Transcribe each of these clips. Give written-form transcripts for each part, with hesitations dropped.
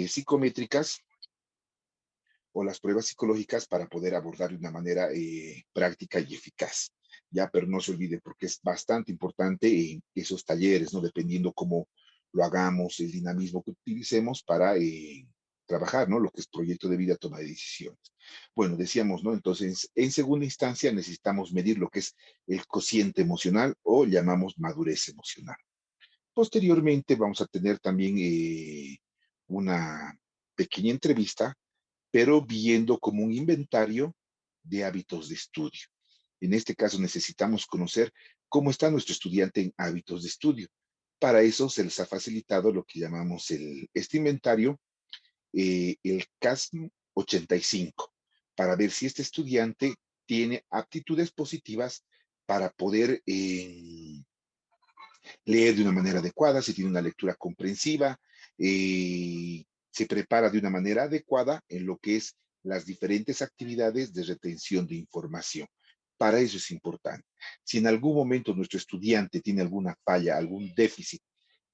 psicométricas o las pruebas psicológicas para poder abordar de una manera práctica y eficaz. Ya, pero no se olvide porque es bastante importante en esos talleres, ¿no? Dependiendo cómo lo hagamos, el dinamismo que utilicemos para trabajar, ¿no? Lo que es proyecto de vida, toma de decisiones. Bueno, decíamos, ¿no? Entonces, en segunda instancia necesitamos medir lo que es el cociente emocional o llamamos madurez emocional. Posteriormente vamos a tener también una pequeña entrevista, pero viendo como un inventario de hábitos de estudio. En este caso necesitamos conocer cómo está nuestro estudiante en hábitos de estudio. Para eso se les ha facilitado lo que llamamos este inventario, el CASM 85, para ver si este estudiante tiene aptitudes positivas para poder leer de una manera adecuada, si tiene una lectura comprensiva, se prepara de una manera adecuada en lo que es las diferentes actividades de retención de información. Para eso es importante. Si en algún momento nuestro estudiante tiene alguna falla, algún déficit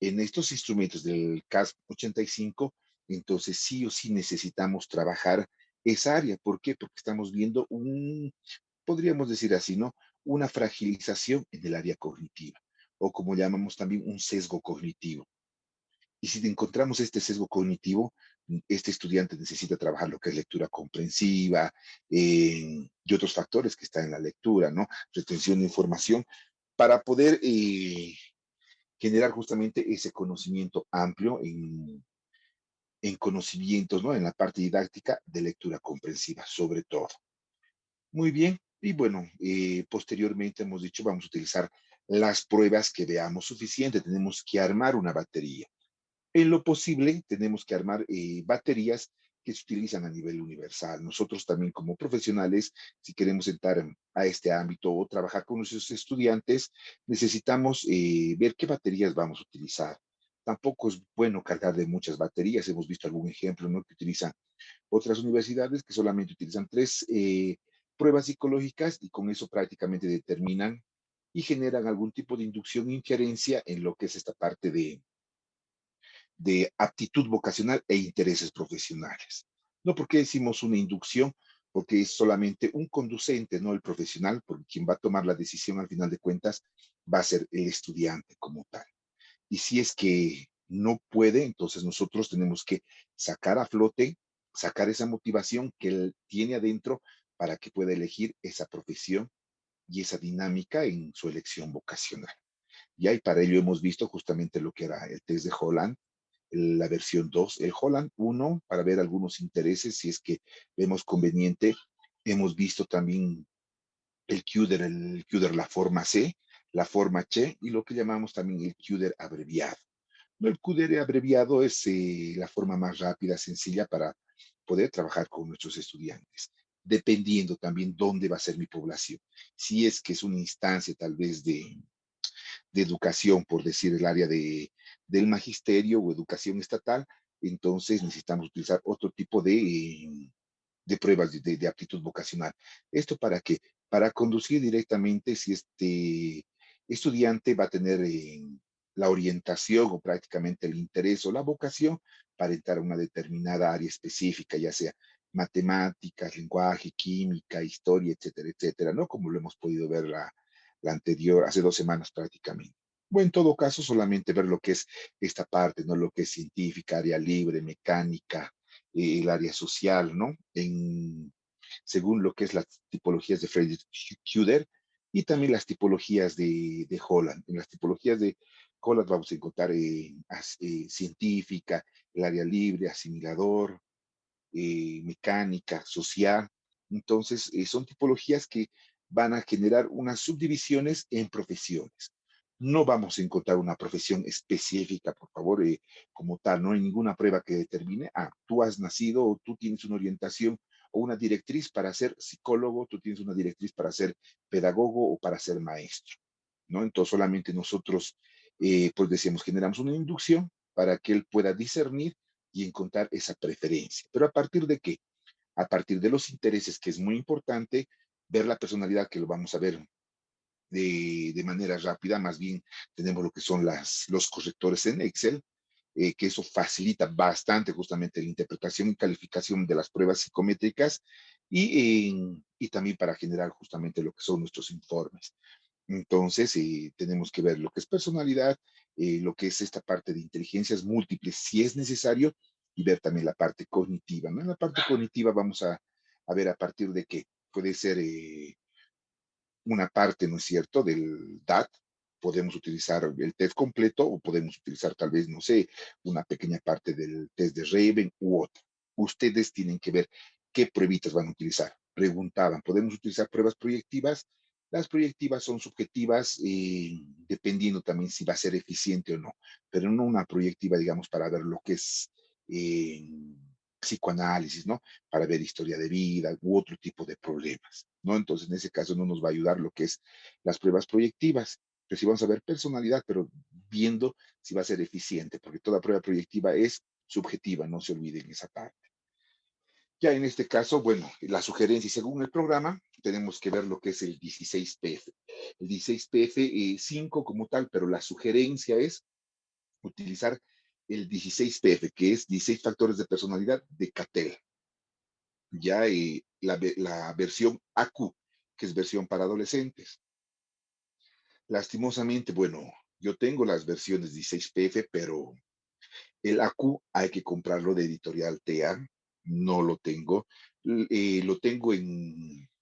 en estos instrumentos del CAS 85, entonces sí o sí necesitamos trabajar esa área. ¿Por qué? Porque estamos viendo podríamos decir así, ¿no? Una fragilización en el área cognitiva, o como llamamos también un sesgo cognitivo. Y si encontramos este sesgo cognitivo, este estudiante necesita trabajar lo que es lectura comprensiva y otros factores que están en la lectura, ¿no? Retención de información, para poder generar justamente ese conocimiento amplio en conocimientos, ¿no? En la parte didáctica de lectura comprensiva, sobre todo. Muy bien. Y bueno, posteriormente hemos dicho, vamos a utilizar las pruebas que veamos suficiente. Tenemos que armar una batería. En lo posible, tenemos que armar baterías que se utilizan a nivel universal. Nosotros también como profesionales, si queremos entrar a este ámbito o trabajar con nuestros estudiantes, necesitamos ver qué baterías vamos a utilizar. Tampoco es bueno cargar de muchas baterías. Hemos visto algún ejemplo, ¿no? Que utilizan otras universidades que solamente utilizan tres pruebas psicológicas y con eso prácticamente determinan y generan algún tipo de inducción e injerencia en lo que es esta parte de aptitud vocacional e intereses profesionales. No porque decimos una inducción, porque es solamente un conducente, no el profesional, porque quien va a tomar la decisión al final de cuentas va a ser el estudiante como tal. Y si es que no puede, entonces nosotros tenemos que sacar a flote, sacar esa motivación que él tiene adentro para que pueda elegir esa profesión y esa dinámica en su elección vocacional. Y para ello hemos visto justamente lo que era el test de Holland, la versión 2, el Holland 1, para ver algunos intereses, si es que vemos conveniente. Hemos visto también el CUDER, la forma C, la forma CHE y lo que llamamos también el CUDER abreviado. No, el CUDER abreviado es la forma más rápida, sencilla para poder trabajar con nuestros estudiantes, dependiendo también dónde va a ser mi población. Si es que es una instancia tal vez de educación, por decir el área del magisterio o educación estatal, entonces necesitamos utilizar otro tipo de pruebas de aptitud vocacional. ¿Esto para qué? Para conducir directamente si este estudiante va a tener la orientación o prácticamente el interés o la vocación para entrar a una determinada área específica, ya sea matemáticas, lenguaje, química, historia, etcétera, etcétera, ¿no? Como lo hemos podido ver la anterior, hace 2 semanas prácticamente. O en todo caso, solamente ver lo que es esta parte, ¿no? Lo que es científica, área libre, mecánica, el área social, ¿no? Según lo que es las tipologías de Friedrich Kuder y también las tipologías de Holland. En las tipologías de Holland vamos a encontrar científica, el área libre, asimilador, mecánica, social. Entonces, son tipologías que van a generar unas subdivisiones en profesiones. No vamos a encontrar una profesión específica, por favor, como tal. No hay ninguna prueba que determine, tú has nacido o tú tienes una orientación o una directriz para ser psicólogo, tú tienes una directriz para ser pedagogo o para ser maestro, ¿no? Entonces, solamente nosotros, pues decíamos, generamos una inducción para que él pueda discernir y encontrar esa preferencia. Pero a partir de qué? A partir de los intereses, que es muy importante, ver la personalidad, que lo vamos a ver de manera rápida. Más bien tenemos lo que son los correctores en Excel, que eso facilita bastante justamente la interpretación y calificación de las pruebas psicométricas y también para generar justamente lo que son nuestros informes. Entonces, tenemos que ver lo que es personalidad, lo que es esta parte de inteligencias múltiples, si es necesario, y ver también la parte cognitiva, ¿no? En la parte cognitiva vamos a ver a partir de qué puede ser una parte, ¿no es cierto?, del DAT. Podemos utilizar el test completo o podemos utilizar tal vez, no sé, una pequeña parte del test de Raven u otra. Ustedes tienen que ver qué pruebitas van a utilizar. Preguntaban, ¿podemos utilizar pruebas proyectivas? Las proyectivas son subjetivas, dependiendo también si va a ser eficiente o no, pero no una proyectiva, digamos, para ver lo que es eh, psicoanálisis, ¿no? Para ver historia de vida u otro tipo de problemas, ¿no? Entonces, en ese caso no nos va a ayudar lo que es las pruebas proyectivas, pero sí vamos a ver personalidad, pero viendo si va a ser eficiente, porque toda prueba proyectiva es subjetiva, no se olviden esa parte. Ya en este caso, bueno, la sugerencia, y según el programa, tenemos que ver lo que es el 16PF. El 16PF 5 como tal, pero la sugerencia es utilizar el 16PF, que es 16 factores de personalidad de Cattell. Ya la versión AQ, que es versión para adolescentes. Lastimosamente, bueno, yo tengo las versiones 16PF, pero el AQ hay que comprarlo de editorial TEA, no lo tengo. Lo tengo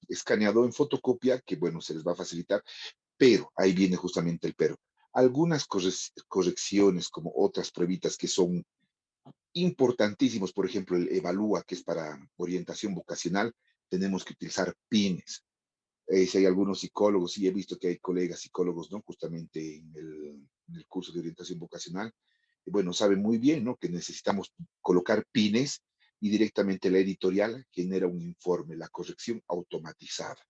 escaneado en fotocopia, que bueno, se les va a facilitar, pero ahí viene justamente el pero. Algunas correcciones, como otras pruebitas que son importantísimos, por ejemplo, el Evalúa, que es para orientación vocacional, tenemos que utilizar pines. Si hay algunos psicólogos, sí he visto que hay colegas psicólogos, ¿no? Justamente en el curso de orientación vocacional, bueno, saben muy bien, ¿no? Que necesitamos colocar pines y directamente la editorial genera un informe, la corrección automatizada.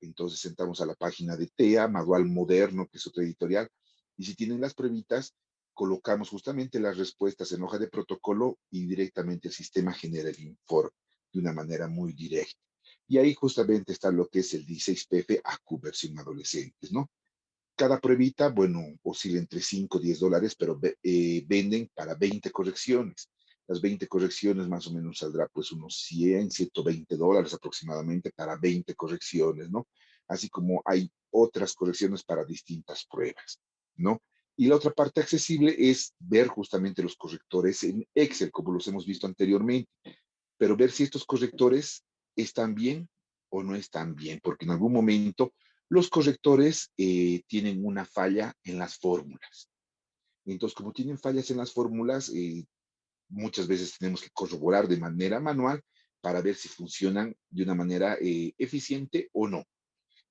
Entonces entramos a la página de TEA, Manual Moderno, que es otra editorial, y si tienen las pruebitas, colocamos justamente las respuestas en hoja de protocolo y directamente el sistema genera el informe de una manera muy directa. Y ahí justamente está lo que es el 16PF AQ versión adolescentes, ¿no? Cada pruebita, bueno, oscila entre 5 y 10 dólares, pero venden para 20 correcciones. Las 20 correcciones más o menos saldrá pues unos 100, 120 dólares aproximadamente para 20 correcciones, ¿no? Así como hay otras correcciones para distintas pruebas, ¿no? Y la otra parte accesible es ver justamente los correctores en Excel, como los hemos visto anteriormente, pero ver si estos correctores están bien o no están bien, porque en algún momento los correctores tienen una falla en las fórmulas. Entonces, como tienen fallas en las fórmulas, muchas veces tenemos que corroborar de manera manual para ver si funcionan de una manera eficiente o no.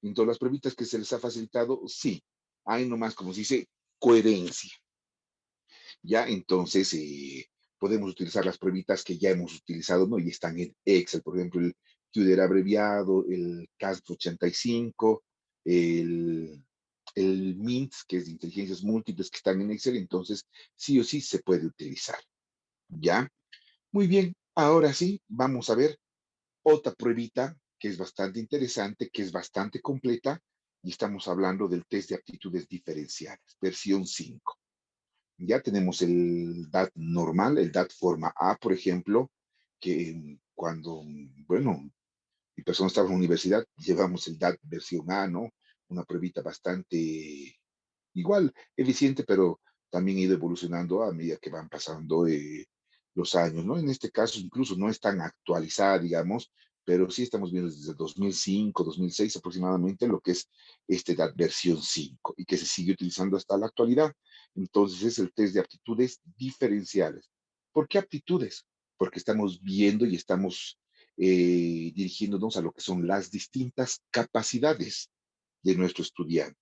Entonces, las pruebitas que se les ha facilitado, sí, hay nomás, como se dice, coherencia. Ya, entonces podemos utilizar las pruebitas que ya hemos utilizado, ¿no? Y están en Excel, por ejemplo, el CUDER abreviado, el CASP 85, el, el MINT, que es de inteligencias múltiples, que están en Excel, entonces sí o sí se puede utilizar. ¿Ya? Muy bien, ahora sí, vamos a ver otra pruebita que es bastante interesante, que es bastante completa, y estamos hablando del test de aptitudes diferenciales, versión 5. Ya tenemos el DAT normal, el DAT forma A, por ejemplo, que cuando, bueno, mi persona estaba en la universidad, llevamos el DAT versión A, ¿no? Una pruebita bastante igual, eficiente, pero también ha ido evolucionando a medida que van pasando los años, ¿no? En este caso, incluso no es tan actualizada, digamos, pero sí estamos viendo desde 2005, 2006 aproximadamente lo que es la versión 5 y que se sigue utilizando hasta la actualidad. Entonces es el test de aptitudes diferenciales. ¿Por qué aptitudes? Porque estamos viendo y estamos dirigiéndonos a lo que son las distintas capacidades de nuestro estudiante.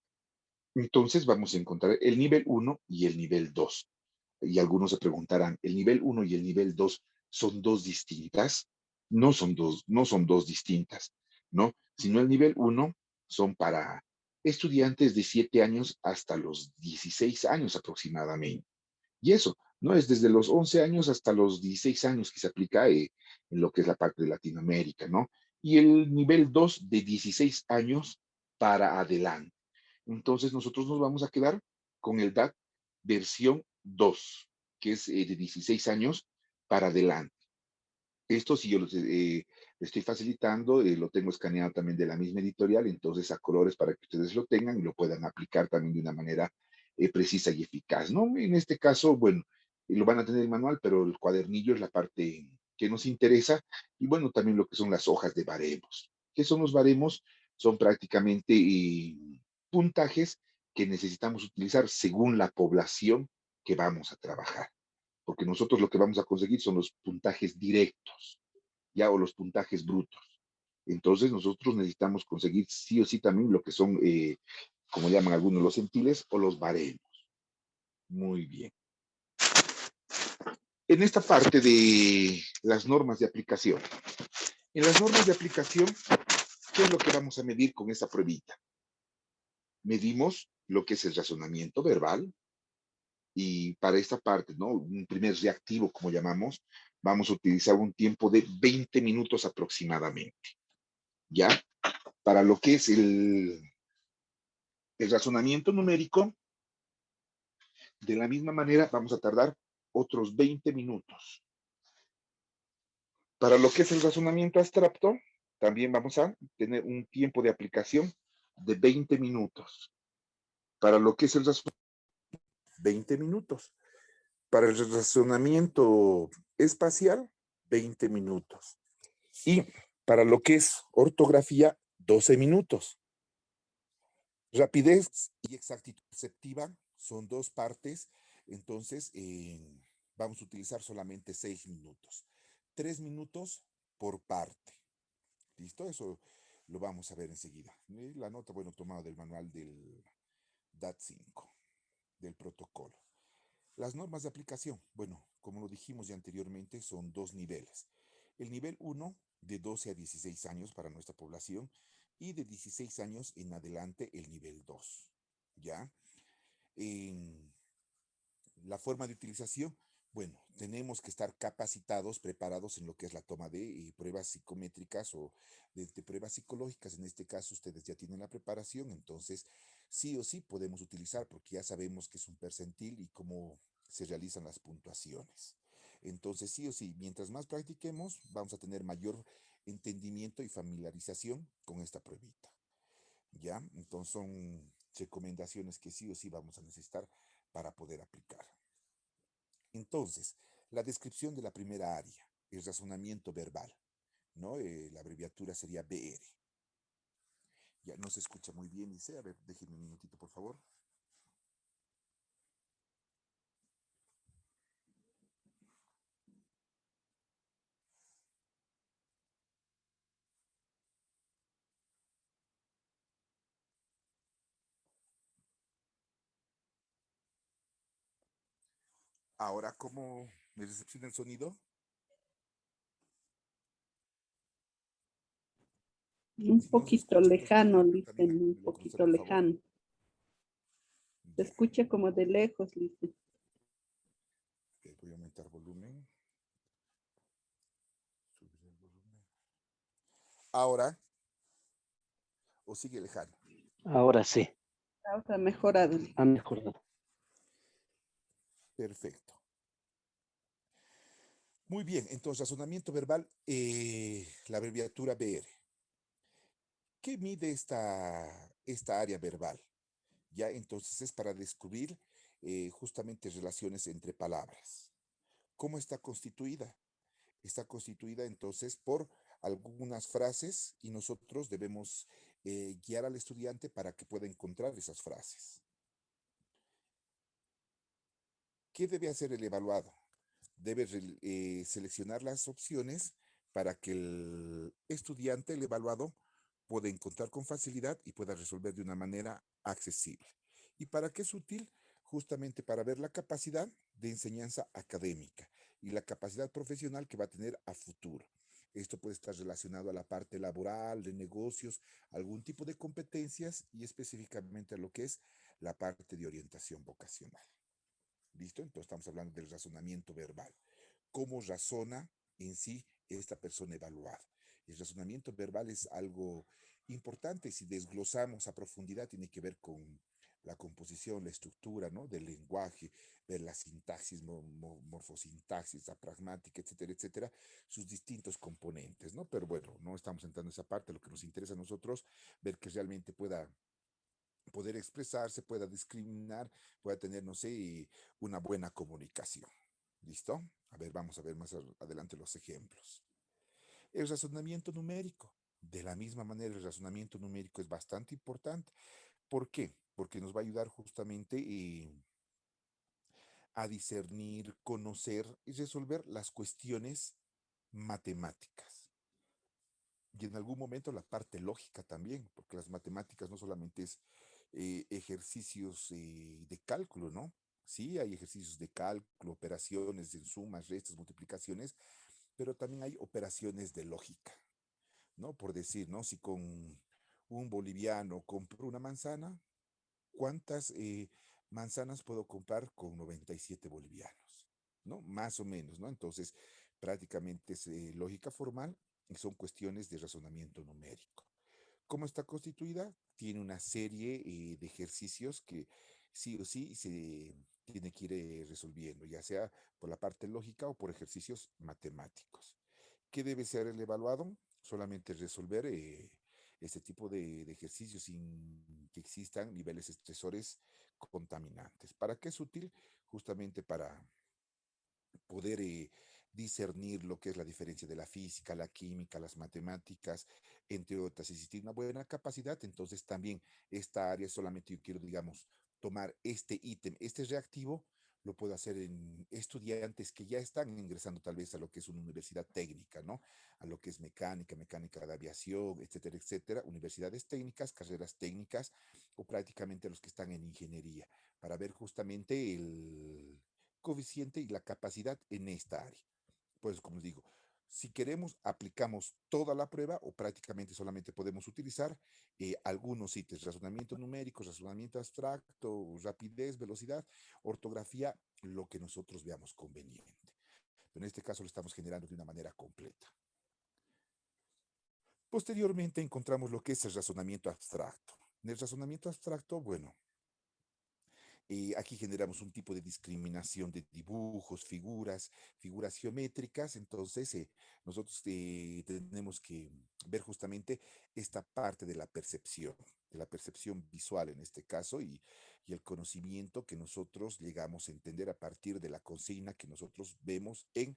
Entonces vamos a encontrar el nivel uno y el nivel 2. Y algunos se preguntarán, ¿el nivel uno y el nivel 2 son dos distintas? No son dos distintas, ¿no? Sino el nivel uno son para estudiantes de 7 años hasta los 16 años aproximadamente. Y eso, ¿no? Es desde los 11 años hasta los 16 años que se aplica en lo que es la parte de Latinoamérica, ¿no? Y el nivel 2 de 16 años para adelante. Entonces nosotros nos vamos a quedar con el DAT versión 2. que es de 16 años para adelante. Esto sí yo le estoy facilitando, lo tengo escaneado también de la misma editorial, entonces a colores para que ustedes lo tengan y lo puedan aplicar también de una manera precisa y eficaz, ¿no? En este caso, bueno, lo van a tener el manual, pero el cuadernillo es la parte que nos interesa y bueno, también lo que son las hojas de baremos. ¿Qué son los baremos? Son prácticamente puntajes que necesitamos utilizar según la población que vamos a trabajar, porque nosotros lo que vamos a conseguir son los puntajes directos, ya, o los puntajes brutos. Entonces nosotros necesitamos conseguir sí o sí también lo que son, como llaman algunos, los centiles o los baremos. Muy bien. En esta parte de las normas de aplicación. En las normas de aplicación, ¿qué es lo que vamos a medir con esta pruebita? Medimos lo que es el razonamiento verbal, y para esta parte, ¿no? Un primer reactivo, como llamamos, vamos a utilizar un tiempo de 20 minutos aproximadamente, ¿ya? Para lo que es el razonamiento numérico, de la misma manera vamos a tardar otros 20 minutos. Para lo que es el razonamiento abstracto, también vamos a tener un tiempo de aplicación de 20 minutos. Para lo que es el razonamiento, 20 minutos. Para el razonamiento espacial, 20 minutos. Y para lo que es ortografía, 12 minutos. Rapidez y exactitud perceptiva son dos partes, entonces vamos a utilizar solamente 6 minutos. 3 minutos por parte. ¿Listo? Eso lo vamos a ver enseguida. La nota, bueno, tomada del manual del DAT5, del protocolo. Las normas de aplicación, bueno, como lo dijimos ya anteriormente, son dos niveles. El nivel 1 de 12 a 16 años para nuestra población y de 16 años en adelante el nivel 2. ¿Ya? En la forma de utilización, bueno, tenemos que estar capacitados, preparados en lo que es la toma de pruebas psicométricas o de pruebas psicológicas. En este caso, ustedes ya tienen la preparación, entonces sí o sí podemos utilizar porque ya sabemos que es un percentil y cómo se realizan las puntuaciones. Entonces, sí o sí, mientras más practiquemos, vamos a tener mayor entendimiento y familiarización con esta pruebita. ¿Ya? Entonces son recomendaciones que sí o sí vamos a necesitar para poder aplicar. Entonces, la descripción de la primera área, el razonamiento verbal, ¿no? La abreviatura sería BR. Ya no se escucha muy bien, dice. A ver, déjenme un minutito, por favor. Ahora, ¿cómo me recepciona el sonido? Un Si no se poquito escucha, entonces lejano, también dicen, un me lo consta, poquito por favor. lejano. Se Ya. escucha como de lejos, dicen. Okay, voy a aumentar volumen. Subir el volumen. Ahora, o sigue lejano. Ahora sí, Ahora mejorado. ha mejorado. Perfecto. Muy bien, entonces razonamiento verbal, la abreviatura BR. ¿Qué mide esta área verbal? Ya, entonces es para descubrir justamente relaciones entre palabras. ¿Cómo está constituida? Está constituida entonces por algunas frases y nosotros debemos guiar al estudiante para que pueda encontrar esas frases. ¿Qué debe hacer el evaluado? Debe seleccionar las opciones para que el estudiante, el evaluado, pueda encontrar con facilidad y pueda resolver de una manera accesible. ¿Y para qué es útil? Justamente para ver la capacidad de enseñanza académica y la capacidad profesional que va a tener a futuro. Esto puede estar relacionado a la parte laboral, de negocios, algún tipo de competencias y específicamente a lo que es la parte de orientación vocacional. ¿Listo? Entonces estamos hablando del razonamiento verbal. ¿Cómo razona en sí esta persona evaluada? El razonamiento verbal es algo importante. Si desglosamos a profundidad, tiene que ver con la composición, la estructura, ¿no? Del lenguaje, ver la sintaxis, morfosintaxis, la pragmática, etcétera, etcétera, sus distintos componentes, ¿no? Pero bueno, no estamos entrando en esa parte, lo que nos interesa a nosotros, ver que realmente pueda poder expresarse, pueda discriminar, pueda tener, no sé, una buena comunicación. ¿Listo? A ver, vamos a ver más adelante los ejemplos. El razonamiento numérico. De la misma manera, el razonamiento numérico es bastante importante. ¿Por qué? Porque nos va a ayudar justamente a discernir, conocer y resolver las cuestiones matemáticas. Y en algún momento la parte lógica también, porque las matemáticas no solamente es ejercicios de cálculo, ¿no? Sí, hay ejercicios de cálculo, operaciones en sumas, restas, multiplicaciones, pero también hay operaciones de lógica, ¿no? Por decir, ¿no? Si con un boliviano compro una manzana, ¿cuántas manzanas puedo comprar con 97 bolivianos? ¿No? Más o menos, ¿no? Entonces, prácticamente es lógica formal y son cuestiones de razonamiento numérico. ¿Cómo está constituida? Tiene una serie de ejercicios que sí o sí se tiene que ir resolviendo, ya sea por la parte lógica o por ejercicios matemáticos. ¿Qué debe ser el evaluado? Solamente resolver este tipo de ejercicios sin que existan niveles estresores contaminantes. ¿Para qué es útil? Justamente para poder discernir lo que es la diferencia de la física, la química, las matemáticas, entre otras. Y si tiene una buena capacidad, entonces también esta área solamente yo quiero, digamos, tomar este ítem, este reactivo, lo puedo hacer en estudiantes que ya están ingresando tal vez a lo que es una universidad técnica, ¿no? A lo que es mecánica, mecánica de aviación, etcétera, etcétera, universidades técnicas, carreras técnicas o prácticamente los que están en ingeniería, para ver justamente el coeficiente y la capacidad en esta área. Pues, como les digo, si queremos, aplicamos toda la prueba o prácticamente solamente podemos utilizar algunos ítems, razonamiento numérico, razonamiento abstracto, rapidez, velocidad, ortografía, lo que nosotros veamos conveniente. Pero en este caso lo estamos generando de una manera completa. Posteriormente encontramos lo que es el razonamiento abstracto. En el razonamiento abstracto, bueno, aquí generamos un tipo de discriminación de dibujos, figuras geométricas. Entonces, nosotros tenemos que ver justamente esta parte de la percepción visual en este caso, y el conocimiento que nosotros llegamos a entender a partir de la consigna que nosotros vemos en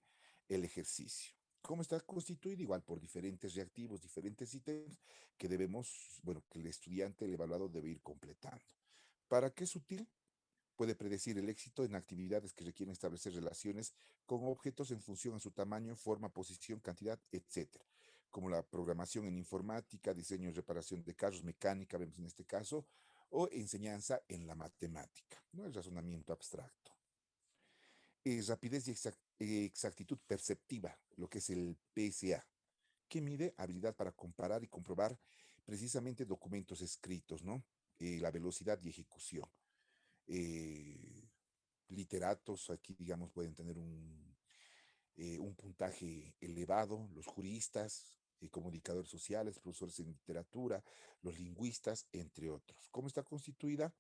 el ejercicio. ¿Cómo está constituido? Igual por diferentes reactivos, diferentes ítems que debemos, bueno, que el estudiante, el evaluado debe ir completando. ¿Para qué es útil? Puede predecir el éxito en actividades que requieren establecer relaciones con objetos en función a su tamaño, forma, posición, cantidad, etcétera, como la programación en informática, diseño y reparación de carros, mecánica, vemos en este caso, o enseñanza en la matemática, ¿no? El razonamiento abstracto. Rapidez y exactitud perceptiva, lo que es el PSA, que mide habilidad para comparar y comprobar precisamente documentos escritos, ¿no? La velocidad y ejecución. Eh, Literatos aquí, digamos, pueden tener un puntaje elevado, los juristas, comunicadores sociales, profesores en literatura, los lingüistas, entre otros. ¿Cómo está constituida?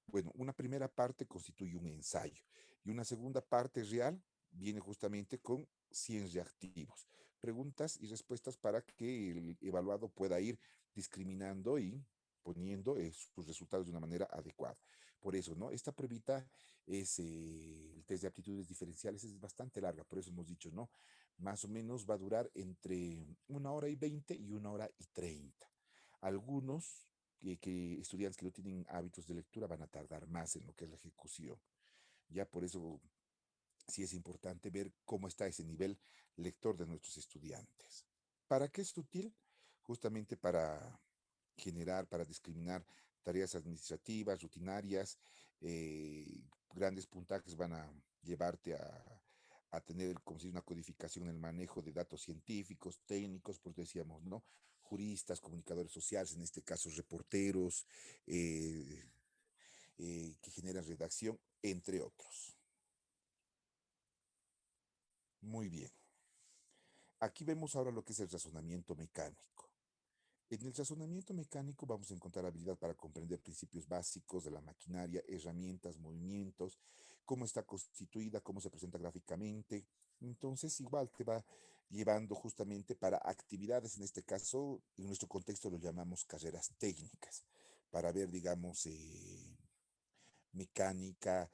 Bueno, una primera parte constituye un ensayo y una segunda parte real viene justamente con 100 reactivos, preguntas y respuestas para que el evaluado pueda ir discriminando y poniendo sus resultados de una manera adecuada. Por eso, ¿no? Esta pruebita es, el test de aptitudes diferenciales es bastante larga, por eso hemos dicho, ¿no? Más o menos va a durar entre 1 hora y 20 y 1 hora y 30. Algunos estudiantes que no tienen hábitos de lectura van a tardar más en lo que es la ejecución. Ya por eso sí es importante ver cómo está ese nivel lector de nuestros estudiantes. ¿Para qué es útil? Justamente para generar, para discriminar tareas administrativas, rutinarias, grandes puntajes van a llevarte a tener, como si una codificación en el manejo de datos científicos, técnicos, pues decíamos, ¿no? Juristas, comunicadores sociales, en este caso reporteros, que generan redacción, entre otros. Muy bien. Aquí vemos ahora lo que es el razonamiento mecánico. En el razonamiento mecánico vamos a encontrar habilidad para comprender principios básicos de la maquinaria, herramientas, movimientos, cómo está constituida, cómo se presenta gráficamente. Entonces, igual te va llevando justamente para actividades, en este caso, en nuestro contexto lo llamamos carreras técnicas, para ver, digamos, mecánica,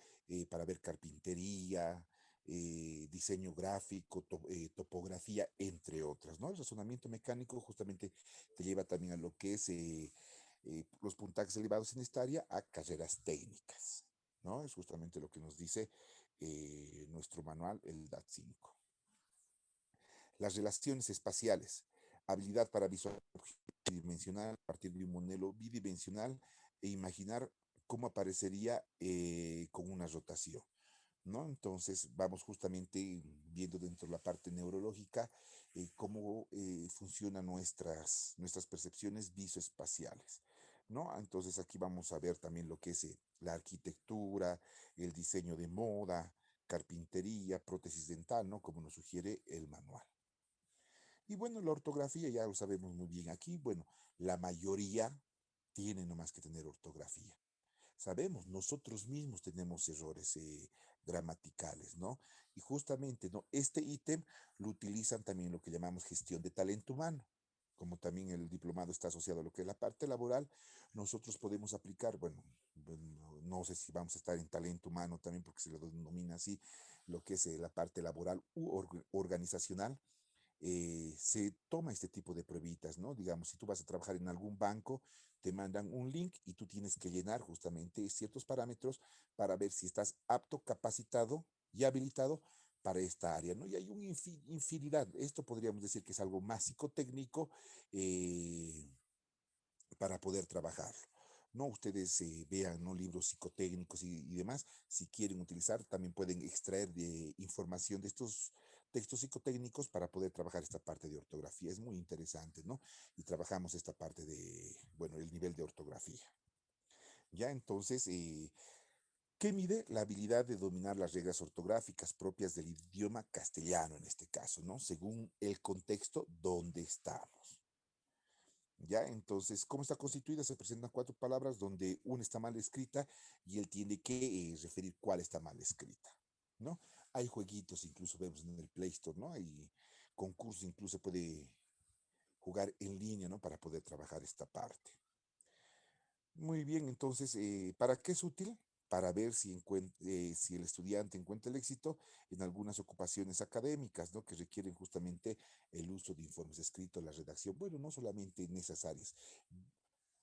para ver carpintería, diseño gráfico, topografía, entre otras, ¿no? El razonamiento mecánico justamente te lleva también a lo que es los puntajes elevados en esta área a carreras técnicas, ¿no? Es justamente lo que nos dice nuestro manual, el DAT 5. Las relaciones espaciales, habilidad para visualizar bidimensional a partir de un modelo bidimensional e imaginar cómo aparecería con una rotación, ¿no? Entonces vamos justamente viendo dentro de la parte neurológica cómo funcionan nuestras percepciones visoespaciales, ¿no? Entonces aquí vamos a ver también lo que es la arquitectura, el diseño de moda, carpintería, prótesis dental, ¿no? Como nos sugiere el manual. Y bueno, la ortografía ya lo sabemos muy bien aquí. Bueno, la mayoría tiene nomás que tener ortografía. Sabemos, nosotros mismos tenemos errores gramaticales, ¿no? Y justamente, ¿no? Este ítem lo utilizan también lo que llamamos gestión de talento humano. Como también el diplomado está asociado a lo que es la parte laboral, nosotros podemos aplicar, bueno, no sé si vamos a estar en talento humano también, porque se lo denomina así, lo que es la parte laboral u organizacional, se toma este tipo de pruebitas, ¿no? Digamos, si tú vas a trabajar en algún banco, te mandan un link y tú tienes que llenar justamente ciertos parámetros para ver si estás apto, capacitado y habilitado para esta área, ¿no? Y hay una infinidad. Esto podríamos decir que es algo más psicotécnico para poder trabajar. No, ustedes vean, ¿no? Libros psicotécnicos y demás. Si quieren utilizar, también pueden extraer de información de estos textos psicotécnicos para poder trabajar esta parte de ortografía. Es muy interesante, ¿no? Y trabajamos esta parte de, bueno, el nivel de ortografía. Ya, entonces, ¿qué mide? La habilidad de dominar las reglas ortográficas propias del idioma castellano, en este caso, ¿no? Según el contexto donde estamos. ¿Ya? Entonces, ¿cómo está constituida? Se presentan cuatro palabras donde una está mal escrita y él tiene que referir cuál está mal escrita, ¿no? Hay jueguitos, incluso vemos en el Play Store, ¿no? Hay concursos, incluso se puede jugar en línea, ¿no? Para poder trabajar esta parte. Muy bien, entonces, ¿para qué es útil? Para ver si el estudiante encuentra el éxito en algunas ocupaciones académicas, ¿no? Que requieren justamente el uso de informes escritos, la redacción. Bueno, no solamente en esas áreas.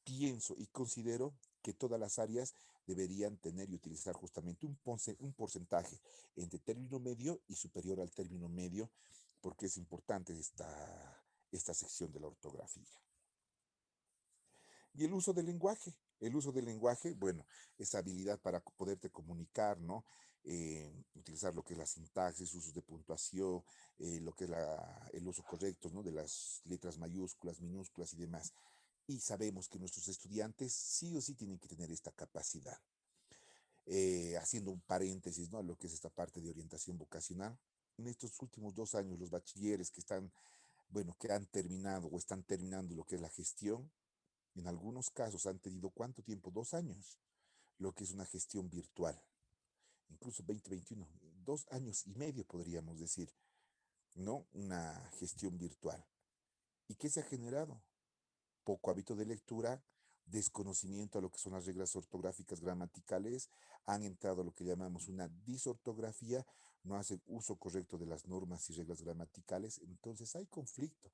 Pienso y considero que todas las áreas deberían tener y utilizar justamente un porcentaje entre término medio y superior al término medio, porque es importante esta sección de la ortografía. Y el uso del lenguaje. El uso del lenguaje, bueno, esa habilidad para poderte comunicar, ¿no? Utilizar lo que es la sintaxis, usos de puntuación, lo que es el uso correcto, ¿no? De las letras mayúsculas, minúsculas y demás. Y sabemos que nuestros estudiantes sí o sí tienen que tener esta capacidad. Haciendo un paréntesis, ¿no? A lo que es esta parte de orientación vocacional. En estos últimos 2 años, los bachilleres que están, bueno, que han terminado o están terminando lo que es la gestión, en algunos casos han tenido ¿cuánto tiempo? 2 años, lo que es una gestión virtual, incluso 2021, 2 años y medio podríamos decir, ¿no? Una gestión virtual. ¿Y qué se ha generado? Poco hábito de lectura, desconocimiento a lo que son las reglas ortográficas gramaticales, han entrado a lo que llamamos una disortografía, no hacen uso correcto de las normas y reglas gramaticales, entonces hay conflicto.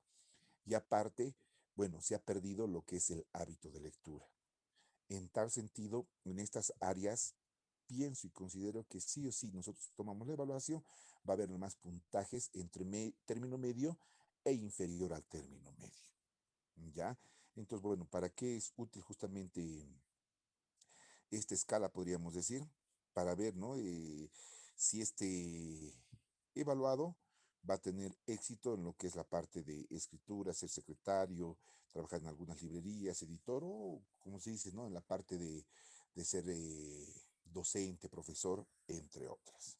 Y aparte, bueno, se ha perdido lo que es el hábito de lectura. En tal sentido, en estas áreas, pienso y considero que sí o sí nosotros tomamos la evaluación, va a haber más puntajes entre término medio e inferior al término medio. ¿Ya? Entonces, bueno, ¿para qué es útil justamente esta escala, podríamos decir? Para ver, ¿no? Si este evaluado va a tener éxito en lo que es la parte de escritura, ser secretario, trabajar en algunas librerías, editor o, como se dice, ¿no? En la parte de ser docente, profesor, entre otras.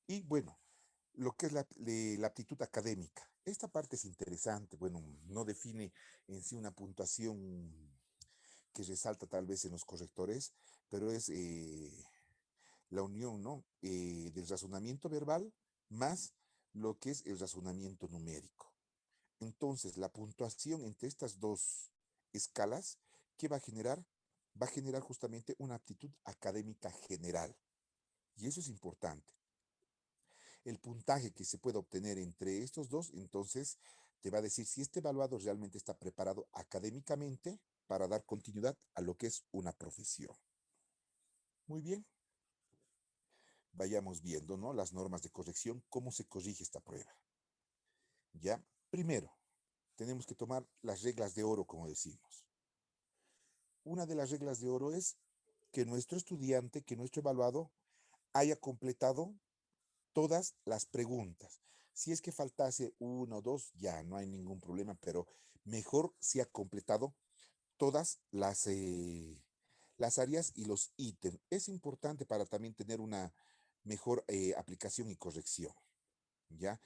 Y bueno, lo que es la aptitud académica. Esta parte es interesante. Bueno, no define en sí una puntuación que resalta tal vez en los correctores, pero es la unión, ¿no? Del razonamiento verbal más lo que es el razonamiento numérico. Entonces, la puntuación entre estas dos escalas, ¿qué va a generar? Va a generar justamente una aptitud académica general. Y eso es importante. El puntaje que se puede obtener entre estos dos, entonces, te va a decir si este evaluado realmente está preparado académicamente para dar continuidad a lo que es una profesión. Muy bien. Vayamos viendo, ¿no? Las normas de corrección, cómo se corrige esta prueba. Ya, primero, tenemos que tomar las reglas de oro, como decimos. Una de las reglas de oro es que nuestro estudiante, que nuestro evaluado, haya completado todas las preguntas. Si es que faltase uno o dos, ya no hay ningún problema, pero mejor si ha completado todas las áreas y los ítems. Es importante para también tener una mejor aplicación y corrección. ¿Ya?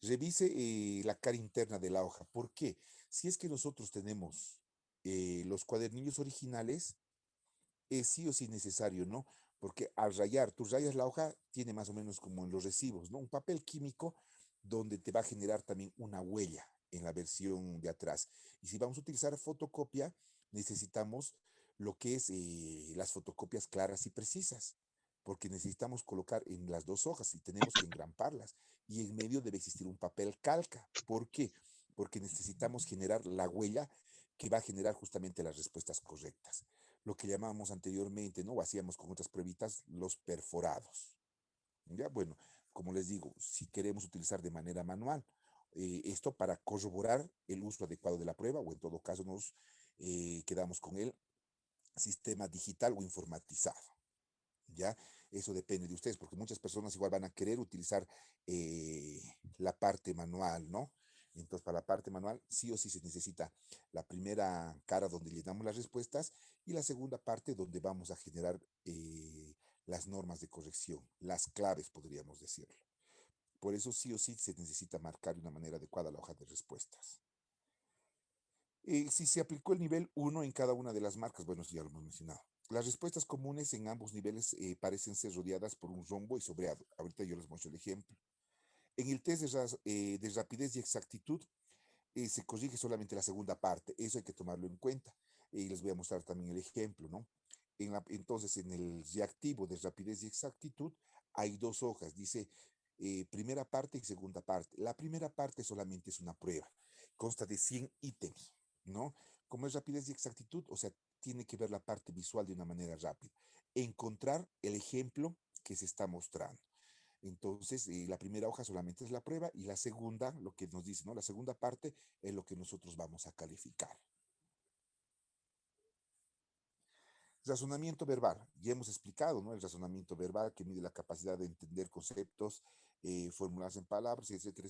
Revise la cara interna de la hoja. ¿Por qué? Si es que nosotros tenemos los cuadernillos originales, es sí o sí necesario, ¿no? Porque al rayar, tú rayas la hoja, tiene más o menos como en los recibos, ¿no? Un papel químico donde te va a generar también una huella en la versión de atrás. Y si vamos a utilizar fotocopia, necesitamos lo que es las fotocopias claras y precisas, porque necesitamos colocar en las dos hojas y tenemos que engramparlas. Y en medio debe existir un papel calca. ¿Por qué? Porque necesitamos generar la huella que va a generar justamente las respuestas correctas, lo que llamábamos anteriormente, ¿no? O hacíamos con otras pruebitas, los perforados. Ya, bueno, como les digo, si queremos utilizar de manera manual, esto para corroborar el uso adecuado de la prueba, o en todo caso nos quedamos con el sistema digital o informatizado. ¿Ya? Eso depende de ustedes, porque muchas personas igual van a querer utilizar la parte manual, ¿no? Entonces, para la parte manual, sí o sí se necesita la primera cara donde le damos las respuestas y la segunda parte donde vamos a generar las normas de corrección, las claves, podríamos decirlo. Por eso sí o sí se necesita marcar de una manera adecuada la hoja de respuestas. Si se aplicó el nivel 1 en cada una de las marcas, bueno, eso ya lo hemos mencionado. Las respuestas comunes en ambos niveles parecen ser rodeadas por un rombo y sobreado. Ahorita yo les muestro el ejemplo. En el test de rapidez y exactitud se corrige solamente la segunda parte. Eso hay que tomarlo en cuenta. Y les voy a mostrar también el ejemplo, ¿no? Entonces, en el reactivo de rapidez y exactitud hay dos hojas. Dice primera parte y segunda parte. La primera parte solamente es una prueba. Consta de 100 ítems, ¿no? Como es rapidez y exactitud, o sea, tiene que ver la parte visual de una manera rápida. Encontrar el ejemplo que se está mostrando. Entonces, la primera hoja solamente es la prueba y la segunda, lo que nos dice, ¿no? La segunda parte es lo que nosotros vamos a calificar. Razonamiento verbal, ya hemos explicado, ¿no? El razonamiento verbal que mide la capacidad de entender conceptos, formularse en palabras, etcétera,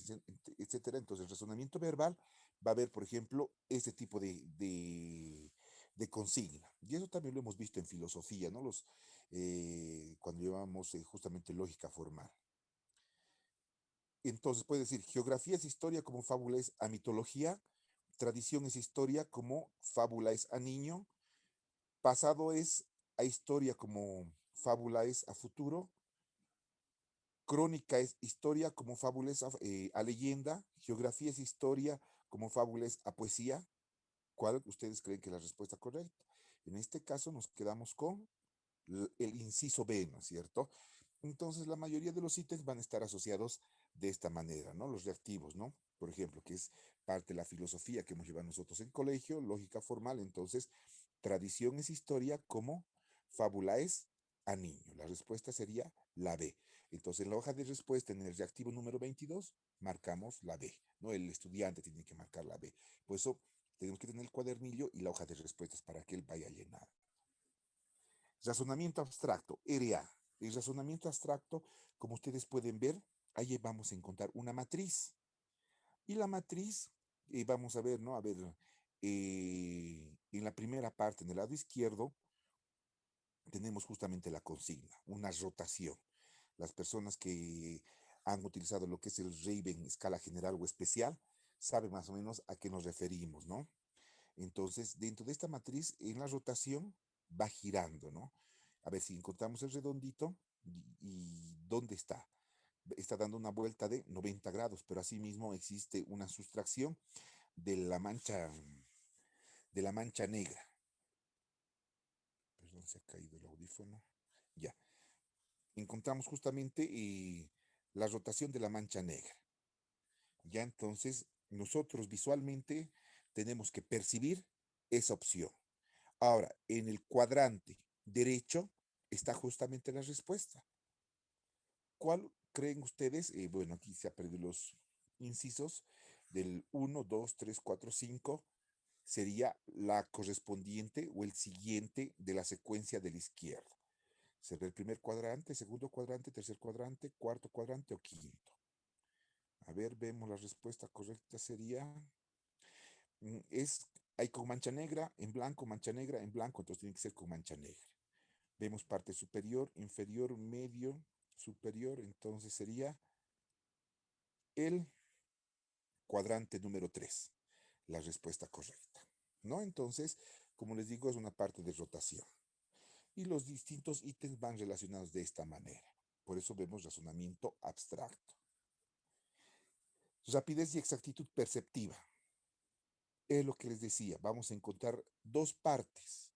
etcétera. Entonces, el razonamiento verbal va a haber, por ejemplo, este tipo de consigna. Y eso también lo hemos visto en filosofía, ¿no? Cuando llevamos justamente lógica formal. Entonces puede decir, geografía es historia como fábula es a mitología, tradición es historia como fábula es a niño, pasado es a historia como fábula es a futuro, crónica es historia como fábula es a leyenda, geografía es historia como fábula es a poesía. ¿Cuál ustedes creen que es la respuesta correcta? En este caso nos quedamos con el inciso B, ¿no es cierto? Entonces, la mayoría de los ítems van a estar asociados de esta manera, ¿no? Los reactivos, ¿no? Por ejemplo, que es parte de la filosofía que hemos llevado nosotros en colegio, lógica formal, entonces, tradición es historia como fábula es a niño. La respuesta sería la B. Entonces, en la hoja de respuesta, en el reactivo número 22, marcamos la B, ¿no? El estudiante tiene que marcar la B. Por eso, tenemos que tener el cuadernillo y la hoja de respuestas para que él vaya a llenar. Razonamiento abstracto, RA. El razonamiento abstracto, como ustedes pueden ver, ahí vamos a encontrar una matriz. Y la matriz, vamos a ver, ¿no? A ver, en la primera parte, en el lado izquierdo, tenemos justamente la consigna, una rotación. Las personas que han utilizado lo que es el Raven escala general o especial, sabe más o menos a qué nos referimos, ¿no? Entonces, dentro de esta matriz, en la rotación va girando, ¿no? A ver si encontramos el redondito y ¿dónde está? Está dando una vuelta de 90 grados, pero asimismo existe una sustracción de la mancha negra. Perdón, se ha caído el audífono. Ya. Encontramos justamente la rotación de la mancha negra. Ya entonces, nosotros visualmente tenemos que percibir esa opción. Ahora, en el cuadrante derecho está justamente la respuesta. ¿Cuál creen ustedes? Bueno, aquí se han perdido los incisos del 1, 2, 3, 4, 5. Sería la correspondiente o el siguiente de la secuencia de la izquierda. ¿Será el primer cuadrante, segundo cuadrante, tercer cuadrante, cuarto cuadrante o quinto? A ver, vemos la respuesta correcta sería, hay con mancha negra, en blanco, entonces tiene que ser con mancha negra. Vemos parte superior, inferior, medio, superior, entonces sería el cuadrante número 3, la respuesta correcta, ¿no? Entonces, como les digo, es una parte de rotación. Y los distintos ítems van relacionados de esta manera. Por eso vemos razonamiento abstracto. Rapidez y exactitud perceptiva. Es lo que les decía, vamos a encontrar dos partes,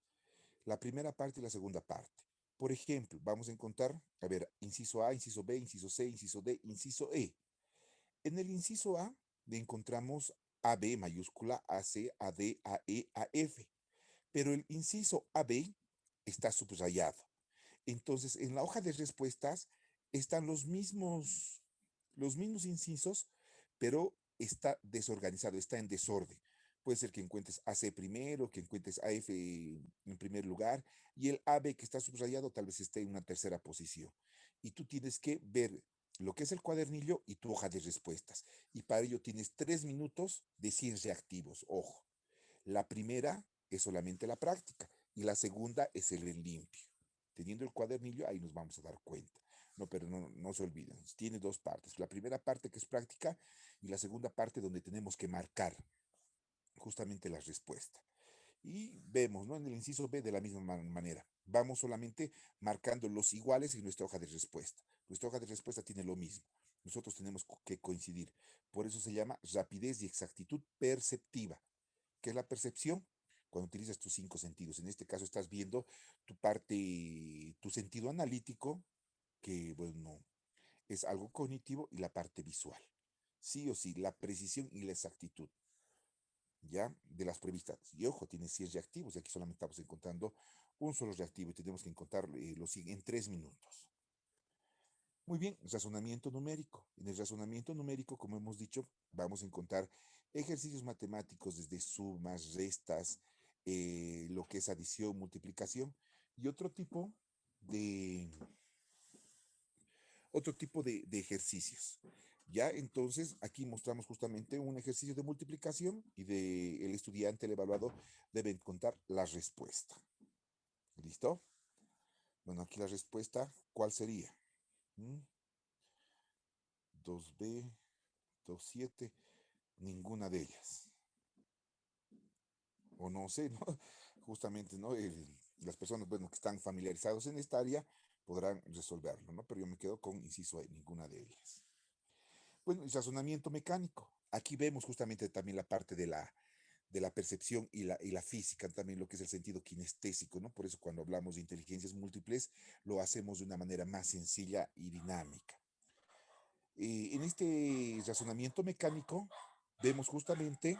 la primera parte y la segunda parte. Por ejemplo, vamos a encontrar, a ver, inciso A, inciso B, inciso C, inciso D, inciso E. En el inciso A le encontramos AB mayúscula, AC, AD, AE, AF, pero el inciso AB está subrayado. Entonces, en la hoja de respuestas están los mismos incisos, pero está desorganizado, está en desorden. Puede ser que encuentres AC primero, que encuentres AF en primer lugar, y el AB que está subrayado tal vez esté en una tercera posición. Y tú tienes que ver lo que es el cuadernillo y tu hoja de respuestas. Y para ello tienes 3 minutos de 100 reactivos. Ojo, la primera es solamente la práctica y la segunda es el en limpio. Teniendo el cuadernillo, ahí nos vamos a dar cuenta. No, pero no se olviden, tiene dos partes. La primera parte que es práctica y la segunda parte donde tenemos que marcar justamente la respuesta. Y vemos, ¿no? En el inciso B de la misma manera. Vamos solamente marcando los iguales en nuestra hoja de respuesta. Nuestra hoja de respuesta tiene lo mismo. Nosotros tenemos que coincidir. Por eso se llama rapidez y exactitud perceptiva. ¿Qué es la percepción? Cuando utilizas tus 5 sentidos. En este caso estás viendo tu parte, tu sentido analítico, que bueno, es algo cognitivo, y la parte visual. Sí o sí, la precisión y la exactitud, ¿ya? De las previstas. Y ojo, tiene 100 reactivos y aquí solamente estamos encontrando un solo reactivo y tenemos que encontrar los 100 en 3 minutos. Muy bien, razonamiento numérico. En el razonamiento numérico, como hemos dicho, vamos a encontrar ejercicios matemáticos desde sumas, restas, lo que es adición, multiplicación y de, otro tipo de ejercicios. Ya, entonces, aquí mostramos justamente un ejercicio de multiplicación y el estudiante, el evaluado, debe encontrar la respuesta. ¿Listo? Bueno, aquí la respuesta, ¿cuál sería? 2B, 2,7, ninguna de ellas. O no sé, ¿no? Justamente, ¿no? Las personas, bueno, que están familiarizados en esta área podrán resolverlo, ¿no? Pero yo me quedo con inciso E, ninguna de ellas. Bueno, el razonamiento mecánico. Aquí vemos justamente también la parte de la percepción y la física, también lo que es el sentido kinestésico, ¿no? Por eso cuando hablamos de inteligencias múltiples, lo hacemos de una manera más sencilla y dinámica. En este razonamiento mecánico, vemos justamente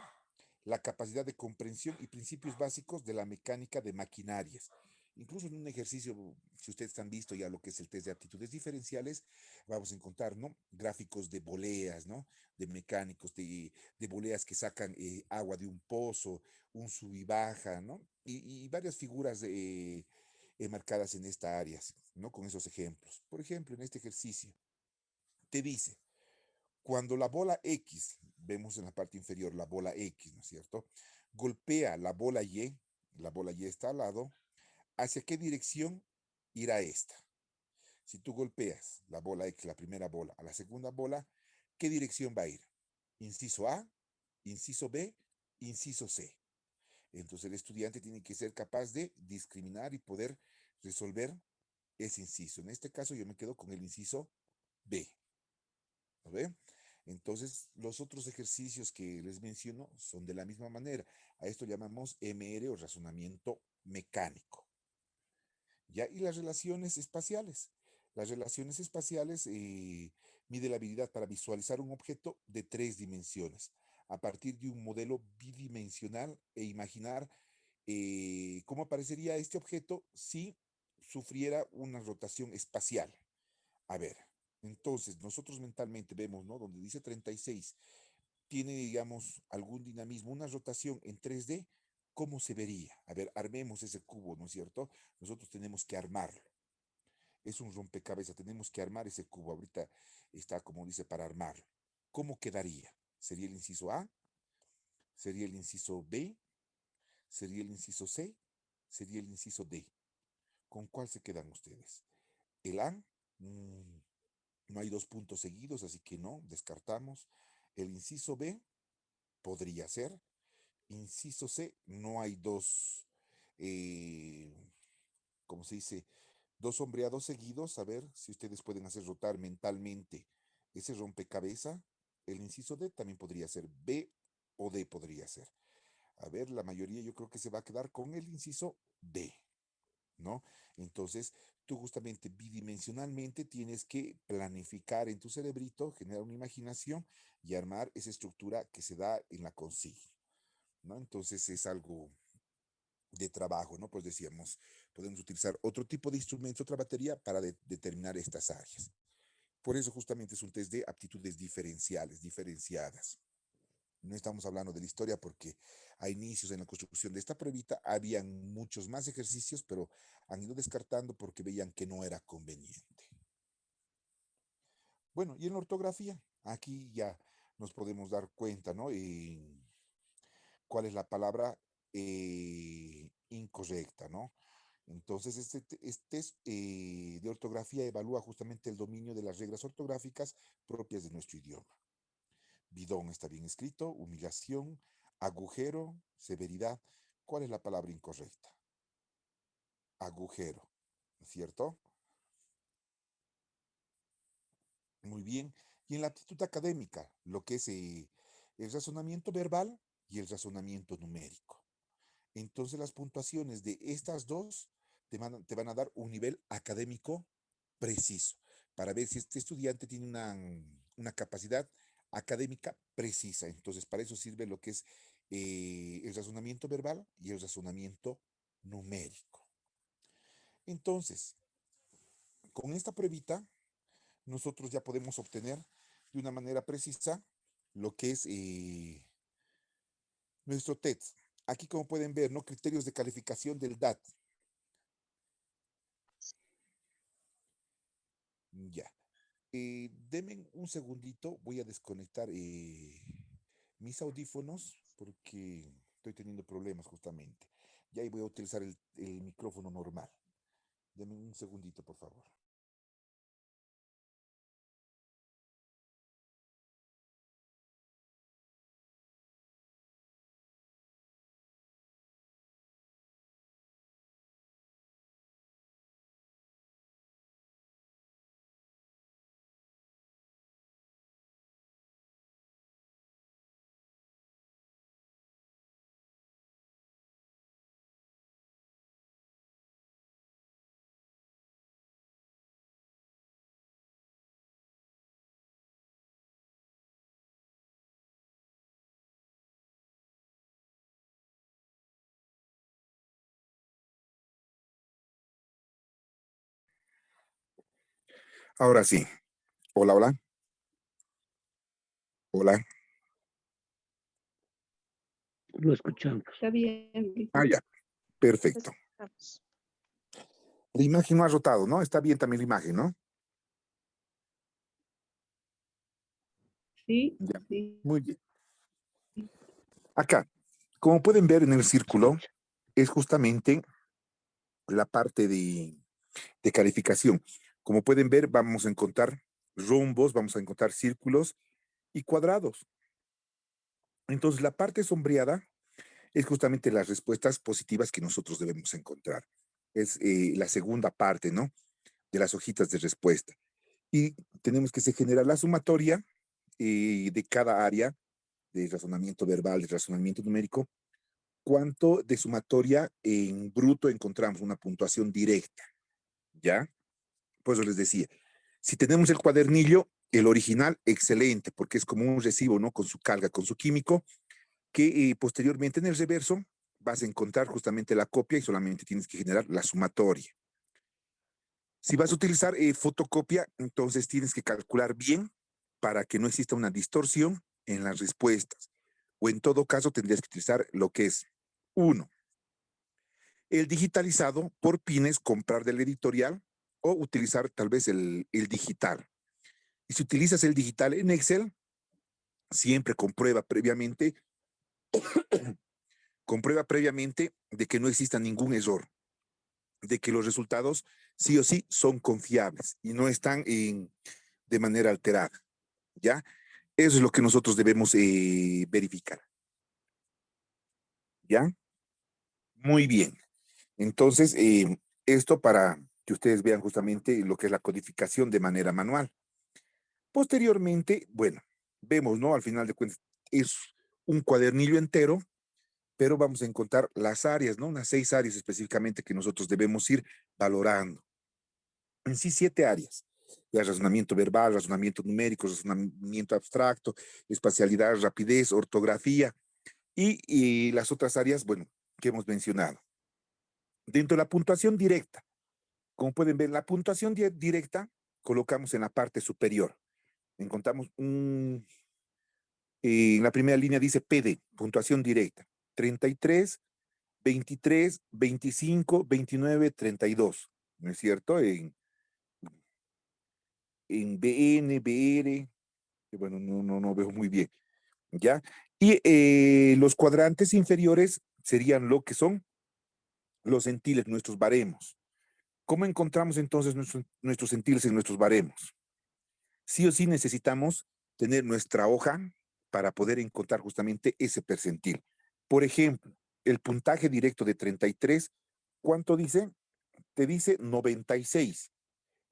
la capacidad de comprensión y principios básicos de la mecánica de maquinarias. Incluso en un ejercicio, si ustedes han visto ya lo que es el test de aptitudes diferenciales, vamos a encontrar, ¿no? Gráficos de boleas, ¿no? De mecánicos, de boleas que sacan agua de un pozo, un sub y baja, ¿no? Y varias figuras marcadas en esta área, ¿no? Con esos ejemplos. Por ejemplo, en este ejercicio, te dice, cuando la bola X, vemos en la parte inferior la bola X, ¿no es cierto? Golpea la bola Y está al lado, ¿hacia qué dirección irá esta? Si tú golpeas la bola X, la primera bola, a la segunda bola, ¿qué dirección va a ir? Inciso A, inciso B, inciso C. Entonces el estudiante tiene que ser capaz de discriminar y poder resolver ese inciso. En este caso yo me quedo con el inciso B. ¿Lo ve? Entonces los otros ejercicios que les menciono son de la misma manera. A esto llamamos MR o razonamiento mecánico. ¿Ya? Y las relaciones espaciales. Las relaciones espaciales mide la habilidad para visualizar un objeto de 3 dimensiones a partir de un modelo bidimensional e imaginar cómo aparecería este objeto si sufriera una rotación espacial. A ver, entonces nosotros mentalmente vemos, ¿no? Donde dice 36, tiene, digamos, algún dinamismo, una rotación en 3D, ¿cómo se vería? A ver, armemos ese cubo, ¿no es cierto? Nosotros tenemos que armarlo. Es un rompecabezas, tenemos que armar ese cubo. Ahorita está, como dice, para armarlo. ¿Cómo quedaría? ¿Sería el inciso A? ¿Sería el inciso B? ¿Sería el inciso C? ¿Sería el inciso D? ¿Con cuál se quedan ustedes? El A, no hay 2 puntos seguidos, así que no, descartamos. El inciso B podría ser. Inciso C, no hay 2, ¿cómo se dice? 2 sombreados seguidos. A ver si ustedes pueden hacer rotar mentalmente ese rompecabezas. El inciso D también podría ser. B o D podría ser. A ver, la mayoría yo creo que se va a quedar con el inciso D, ¿no? Entonces, tú justamente bidimensionalmente tienes que planificar en tu cerebrito, generar una imaginación y armar esa estructura que se da en la consigna, ¿no? Entonces es algo de trabajo, ¿no? Pues decíamos, podemos utilizar otro tipo de instrumento, otra batería para determinar estas áreas. Por eso justamente es un test de aptitudes diferenciales, diferenciadas. No estamos hablando de la historia porque a inicios en la construcción de esta pruebita habían muchos más ejercicios, pero han ido descartando porque veían que no era conveniente. Bueno, y en la ortografía, aquí ya nos podemos dar cuenta, ¿no? ¿Cuál es la palabra incorrecta, ¿no? Entonces, este test de ortografía evalúa justamente el dominio de las reglas ortográficas propias de nuestro idioma. Bidón está bien escrito, humillación, agujero, severidad. ¿Cuál es la palabra incorrecta? Agujero, ¿cierto? Muy bien. Y en la aptitud académica, lo que es el razonamiento verbal y el razonamiento numérico. Entonces las puntuaciones de estas dos te van a dar un nivel académico preciso para ver si este estudiante tiene una capacidad académica precisa. Entonces para eso sirve lo que es el razonamiento verbal y el razonamiento numérico. Entonces, con esta pruebita, nosotros ya podemos obtener de una manera precisa lo que es nuestro test. Aquí, como pueden ver, ¿no? Criterios de calificación del DAT. Ya. Denme un segundito, voy a desconectar mis audífonos porque estoy teniendo problemas justamente. Ya ahí voy a utilizar el micrófono normal. Denme un segundito, por favor. Ahora sí. Hola, hola. Hola. Lo escuchamos. Está bien. Ah, ya. Perfecto. La imagen no ha rotado, ¿no? Está bien también la imagen, ¿no? Sí, Ya. sí. Muy bien. Acá, como pueden ver en el círculo, es justamente la parte de calificación. Como pueden ver, vamos a encontrar rombos, vamos a encontrar círculos y cuadrados. Entonces, la parte sombreada es justamente las respuestas positivas que nosotros debemos encontrar. Es la segunda parte, ¿no? De las hojitas de respuesta. Y tenemos que se genera la sumatoria de cada área de razonamiento verbal, de razonamiento numérico. ¿Cuánto de sumatoria en bruto encontramos? Una puntuación directa, ¿ya? Por eso les decía, si tenemos el cuadernillo, el original, excelente, porque es como un recibo, ¿no? Con su carga, con su químico, que posteriormente en el reverso vas a encontrar justamente la copia y solamente tienes que generar la sumatoria. Si vas a utilizar fotocopia, entonces tienes que calcular bien para que no exista una distorsión en las respuestas. O en todo caso tendrías que utilizar lo que es, uno, el digitalizado por pines, comprar del editorial o utilizar tal vez el digital. Y si utilizas el digital en Excel, siempre comprueba previamente de que no exista ningún error, de que los resultados sí o sí son confiables y no están de manera alterada, ¿ya? Eso es lo que nosotros debemos verificar, ¿ya? Muy bien. Entonces, esto para que ustedes vean justamente lo que es la codificación de manera manual. Posteriormente, bueno, vemos, ¿no? Al final de cuentas, es un cuadernillo entero, pero vamos a encontrar las áreas, ¿no? Unas 6 áreas específicamente que nosotros debemos ir valorando. En sí, 7 áreas. Ya razonamiento verbal, razonamiento numérico, razonamiento abstracto, espacialidad, rapidez, ortografía y las otras áreas, bueno, que hemos mencionado. Dentro de la puntuación directa, como pueden ver, la puntuación directa colocamos en la parte superior. Encontramos en la primera línea dice PD, puntuación directa, 33, 23, 25, 29, 32, ¿no es cierto? En BN, BR, que bueno, no veo muy bien, ¿ya? Y los cuadrantes inferiores serían lo que son los centiles, nuestros baremos. ¿Cómo encontramos entonces nuestros centiles en nuestros baremos? Sí o sí necesitamos tener nuestra hoja para poder encontrar justamente ese percentil. Por ejemplo, el puntaje directo de 33, ¿cuánto dice? Te dice 96.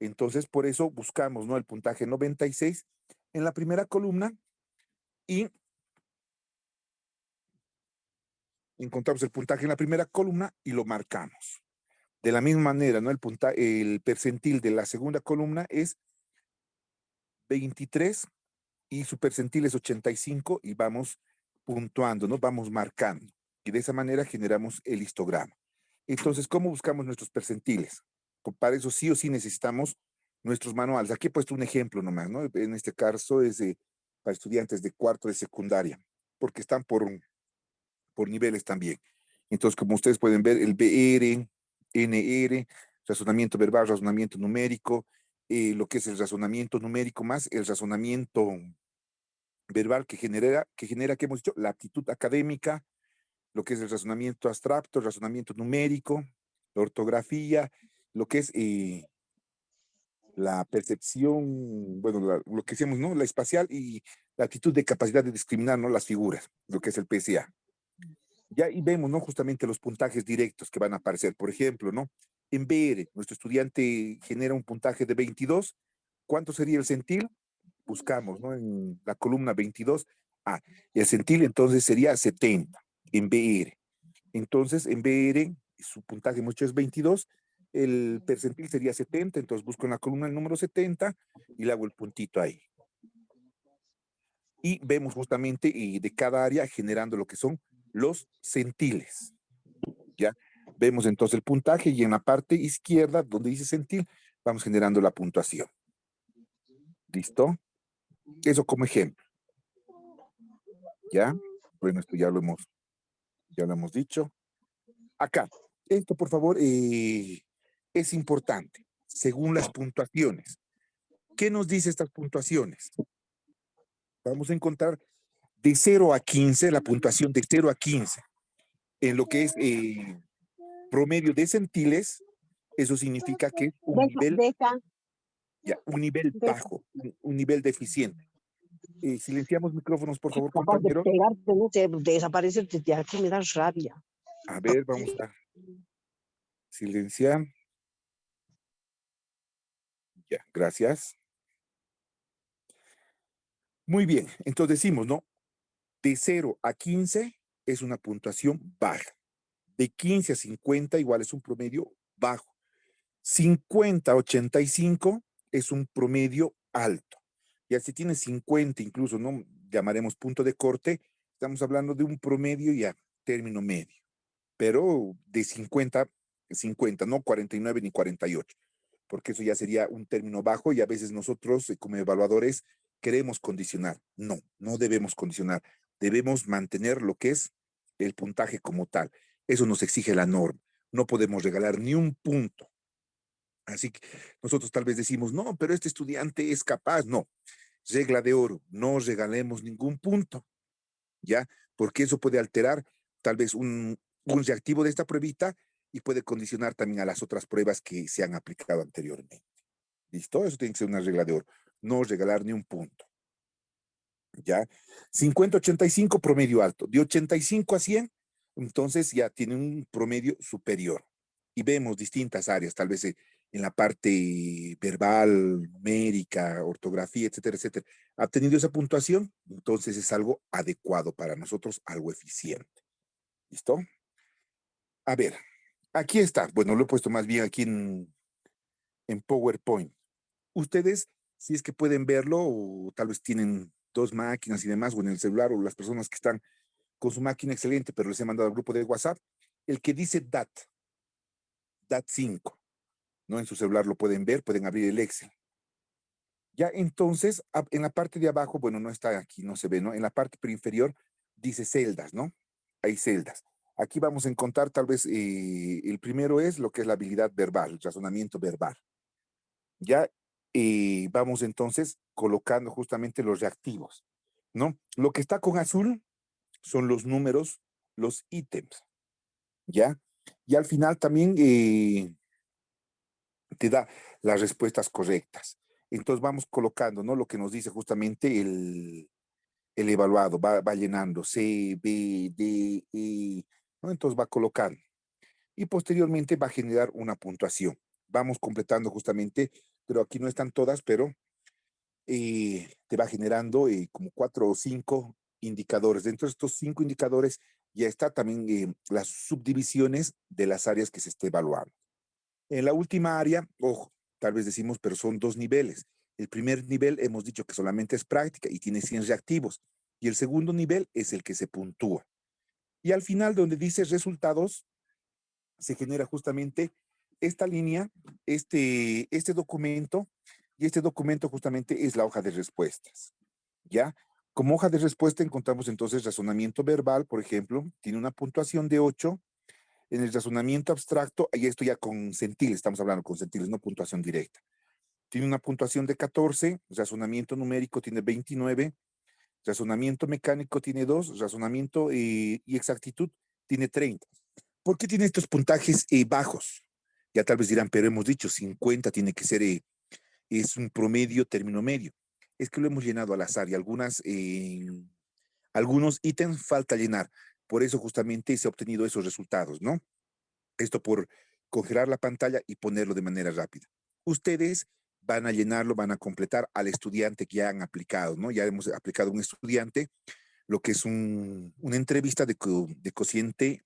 Entonces, por eso buscamos, ¿no? El puntaje 96 en la primera columna y encontramos el puntaje en la primera columna y lo marcamos. De la misma manera, ¿no? El percentil de la segunda columna es 23 y su percentil es 85 y vamos puntuando, ¿no? Vamos marcando. Y de esa manera generamos el histograma. Entonces, ¿cómo buscamos nuestros percentiles? Para eso sí o sí necesitamos nuestros manuales. Aquí he puesto un ejemplo nomás, ¿no? En este caso es para estudiantes de cuarto de secundaria, porque están por niveles también. Entonces, como ustedes pueden ver, el BR, NR, razonamiento verbal, razonamiento numérico, lo que es el razonamiento numérico más el razonamiento verbal que hemos dicho, la aptitud académica, lo que es el razonamiento abstracto, el razonamiento numérico, la ortografía, lo que es la percepción, bueno, lo que decíamos, ¿no? La espacial y la aptitud de capacidad de discriminar, ¿no? Las figuras, lo que es el PSA. Ya ahí vemos, ¿no? Justamente los puntajes directos que van a aparecer. Por ejemplo, ¿no? En BR, nuestro estudiante genera un puntaje de 22. ¿Cuánto sería el centil? Buscamos, ¿no? En la columna 22. Ah, el centil entonces sería 70 en BR. Entonces, en BR, su puntaje mucho es 22, el percentil sería 70, entonces busco en la columna el número 70 y le hago el puntito ahí. Y vemos justamente de cada área generando lo que son los centiles. ¿Ya? Vemos entonces el puntaje y en la parte izquierda, donde dice centil, vamos generando la puntuación. ¿Listo? Eso como ejemplo. ¿Ya? Bueno, esto ya lo hemos dicho. Acá, esto por favor es importante, según las puntuaciones. ¿Qué nos dice estas puntuaciones? Vamos a encontrar de 0 a 15, la puntuación de 0 a 15, en lo que es promedio de centiles, eso significa que es un nivel, ya, un nivel bajo, un nivel deficiente. Silenciamos micrófonos, por favor, Capaz de compañero. pegarte, no sé, de desaparecer desde aquí me da rabia. A ver, vamos a silenciar. Ya, gracias. Muy bien, entonces decimos, ¿no? De 0 a 15 es una puntuación baja. De 15 a 50 igual es un promedio bajo. 50 a 85 es un promedio alto. Ya si tiene 50, incluso no llamaremos punto de corte, estamos hablando de un promedio ya término medio. Pero de 50, 50, no 49 ni 48, porque eso ya sería un término bajo y a veces nosotros como evaluadores queremos condicionar. No, no debemos condicionar. Debemos mantener lo que es el puntaje como tal. Eso nos exige la norma. No podemos regalar ni un punto. Así que nosotros tal vez decimos, no, pero este estudiante es capaz. No, regla de oro, no regalemos ningún punto, ¿ya? Porque eso puede alterar tal vez un reactivo de esta pruebita y puede condicionar también a las otras pruebas que se han aplicado anteriormente. ¿Listo? Eso tiene que ser una regla de oro. No regalar ni un punto. ¿Ya? 50-85 promedio alto. De 85 a 100, entonces ya tiene un promedio superior. Y vemos distintas áreas, tal vez en la parte verbal, numérica, ortografía, etcétera, etcétera. Ha tenido esa puntuación, entonces es algo adecuado para nosotros, algo eficiente. ¿Listo? A ver, aquí está. Bueno, lo he puesto más bien aquí en PowerPoint. Ustedes, si es que pueden verlo, o tal vez tienen dos máquinas y demás, o en el celular, o las personas que están con su máquina excelente, pero les he mandado al grupo de WhatsApp, el que dice DAT 5, ¿no? En su celular lo pueden ver, pueden abrir el Excel. Ya entonces, en la parte de abajo, bueno, no está aquí, no se ve, ¿no? En la parte inferior dice celdas, ¿no? Hay celdas. Aquí vamos a encontrar tal vez, el primero es lo que es la habilidad verbal, el razonamiento verbal. Ya vamos entonces colocando justamente los reactivos, ¿no? Lo que está con azul son los números, los ítems, ¿ya? Y al final también te da las respuestas correctas. Entonces vamos colocando, ¿no? Lo que nos dice justamente el evaluado, va llenando C, B, D, E, ¿no? Entonces va colocando. Y posteriormente va a generar una puntuación. Vamos completando justamente, pero aquí no están todas, pero te va generando como 4 o 5 indicadores. Dentro de estos 5 indicadores ya está también las subdivisiones de las áreas que se esté evaluando. En la última área, ojo, tal vez decimos, pero son 2 niveles. El primer nivel hemos dicho que solamente es práctica y tiene 100 reactivos. Y el segundo nivel es el que se puntúa. Y al final, donde dice resultados, se genera justamente esta línea, este documento, y este documento justamente es la hoja de respuestas, ¿ya? Como hoja de respuesta encontramos entonces razonamiento verbal, por ejemplo, tiene una puntuación de 8. En el razonamiento abstracto, y esto ya con centiles, estamos hablando con centiles, no puntuación directa. Tiene una puntuación de 14, razonamiento numérico tiene 29, razonamiento mecánico tiene 2, razonamiento y exactitud tiene 30. ¿Por qué tiene estos puntajes bajos? Ya tal vez dirán, pero hemos dicho 50 tiene que ser, es un promedio, término medio. Es que lo hemos llenado al azar y algunos ítems falta llenar. Por eso justamente se ha obtenido esos resultados, ¿no? Esto por congelar la pantalla y ponerlo de manera rápida. Ustedes van a llenarlo, van a completar al estudiante que ya han aplicado, ¿no? Ya hemos aplicado a un estudiante, lo que es una entrevista de cociente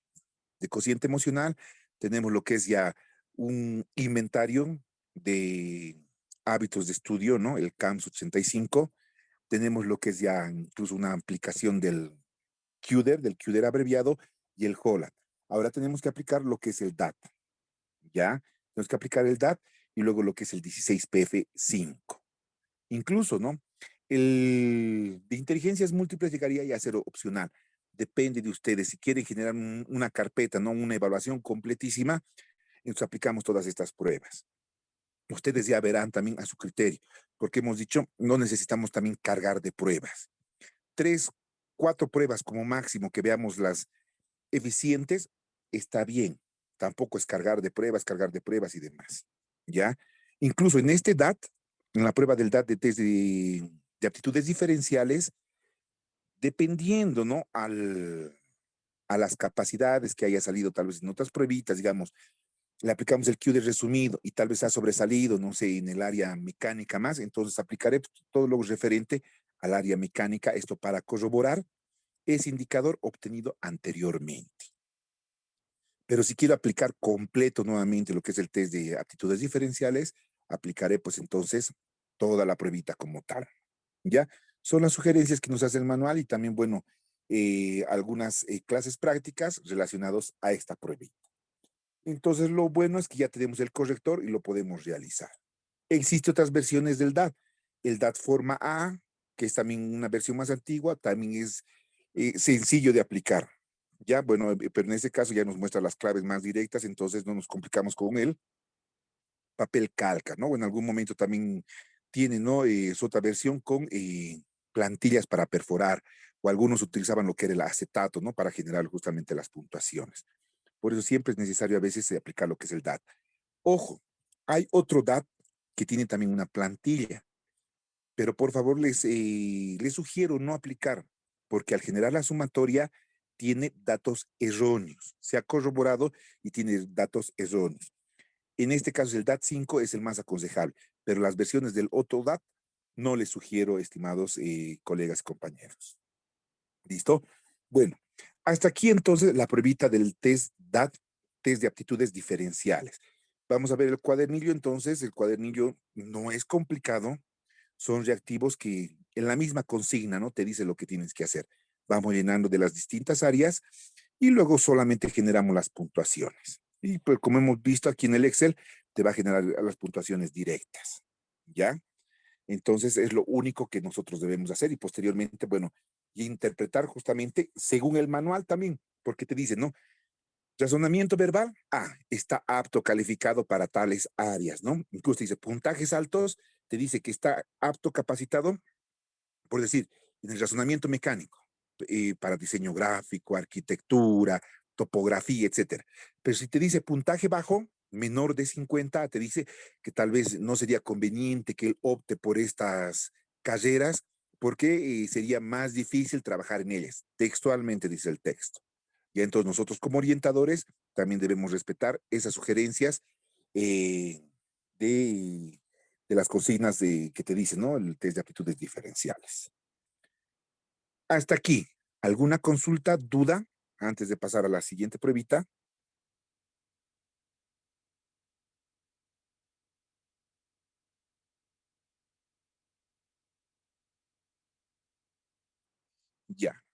emocional. Tenemos lo que es ya un inventario de hábitos de estudio, ¿no? El CAMS 85. Tenemos lo que es ya incluso una aplicación del QDER abreviado y el HOLAT. Ahora tenemos que aplicar lo que es el DAT, ¿ya? Tenemos que aplicar el DAT y luego lo que es el 16PF5. Incluso, ¿no? El de inteligencias múltiples llegaría ya a ser opcional. Depende de ustedes. Si quieren generar una carpeta, ¿no? Una evaluación completísima, entonces aplicamos todas estas pruebas. Ustedes ya verán también a su criterio, porque hemos dicho, no necesitamos también cargar de pruebas. 3, 4 pruebas como máximo que veamos las eficientes, está bien. Tampoco es cargar de pruebas y demás. ¿Ya? Incluso en este DAT, en la prueba del DAT de test de de aptitudes diferenciales, dependiendo, ¿no? A las capacidades que haya salido tal vez en otras pruebitas, digamos, le aplicamos el Q de resumido y tal vez ha sobresalido, no sé, en el área mecánica más, entonces aplicaré todo lo referente al área mecánica, esto para corroborar ese indicador obtenido anteriormente. Pero si quiero aplicar completo nuevamente lo que es el test de aptitudes diferenciales, aplicaré pues entonces toda la pruebita como tal, ¿ya? Son las sugerencias que nos hace el manual y también, bueno, algunas clases prácticas relacionadas a esta pruebita. Entonces, lo bueno es que ya tenemos el corrector y lo podemos realizar. Existen otras versiones del DAT. El DAT forma A, que es también una versión más antigua, también es sencillo de aplicar. Ya, bueno, pero en este caso ya nos muestra las claves más directas, entonces no nos complicamos con él. Papel calca, ¿no? O en algún momento también tiene, ¿no? Es otra versión con plantillas para perforar, o algunos utilizaban lo que era el acetato, ¿no? Para generar justamente las puntuaciones. Por eso siempre es necesario a veces aplicar lo que es el DAT. Ojo, hay otro DAT que tiene también una plantilla, pero por favor les sugiero no aplicar, porque al generar la sumatoria tiene datos erróneos. Se ha corroborado y tiene datos erróneos. En este caso, el DAT 5 es el más aconsejable, pero las versiones del otro DAT no les sugiero, estimados colegas y compañeros. ¿Listo? Bueno, hasta aquí entonces la pruebita del test DAT, test de aptitudes diferenciales. Vamos a ver el cuadernillo, entonces. El cuadernillo no es complicado, son reactivos que en la misma consigna, ¿no? Te dice lo que tienes que hacer. Vamos llenando de las distintas áreas y luego solamente generamos las puntuaciones. Y pues como hemos visto aquí en el Excel, te va a generar las puntuaciones directas, ¿ya? Entonces es lo único que nosotros debemos hacer y posteriormente, bueno, y interpretar justamente según el manual también, porque te dice, ¿no? Razonamiento verbal, está apto calificado para tales áreas, ¿no? Incluso dice puntajes altos, te dice que está apto capacitado, por decir, en el razonamiento mecánico, para diseño gráfico, arquitectura, topografía, etcétera. Pero si te dice puntaje bajo, menor de 50, te dice que tal vez no sería conveniente que él opte por estas carreras porque sería más difícil trabajar en ellas. Textualmente dice el texto. Y entonces nosotros como orientadores también debemos respetar esas sugerencias eh, de, de, las consignas que te dicen, ¿no? El test de aptitudes diferenciales. Hasta aquí. ¿Alguna consulta, duda, antes de pasar a la siguiente pruebita? Ya,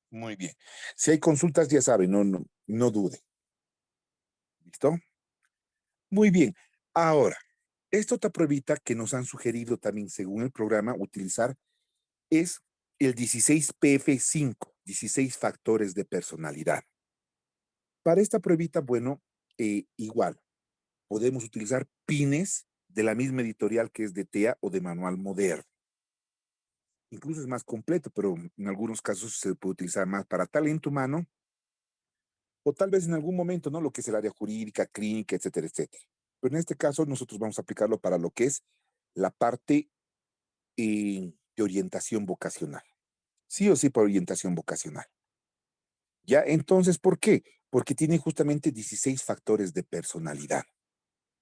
muy bien. Si hay consultas, ya saben, no dude. ¿Listo? Muy bien. Ahora, esta otra pruebita que nos han sugerido también, según el programa, utilizar es el 16PF5, 16 factores de personalidad. Para esta pruebita, bueno, igual, podemos utilizar pines de la misma editorial que es de TEA o de Manual Moderno. Incluso es más completo, pero en algunos casos se puede utilizar más para talento humano o tal vez en algún momento, ¿no? Lo que es el área jurídica, clínica, etcétera, etcétera. Pero en este caso nosotros vamos a aplicarlo para lo que es la parte de orientación vocacional. Sí o sí para orientación vocacional. ¿Ya? Entonces, ¿por qué? Porque tiene justamente 16 factores de personalidad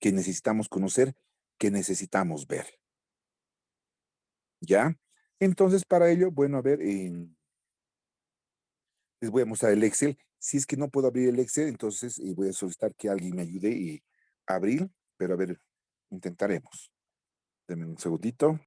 que necesitamos conocer, que necesitamos ver. ¿Ya? Entonces, para ello, bueno, a ver, les voy a mostrar el Excel. Si es que no puedo abrir el Excel, entonces voy a solicitar que alguien me ayude a abrir, pero a ver, intentaremos. Denme un segundito.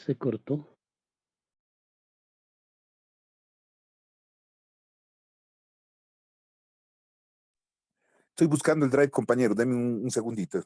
Se cortó. Estoy buscando el Drive, compañero. Deme un segundito.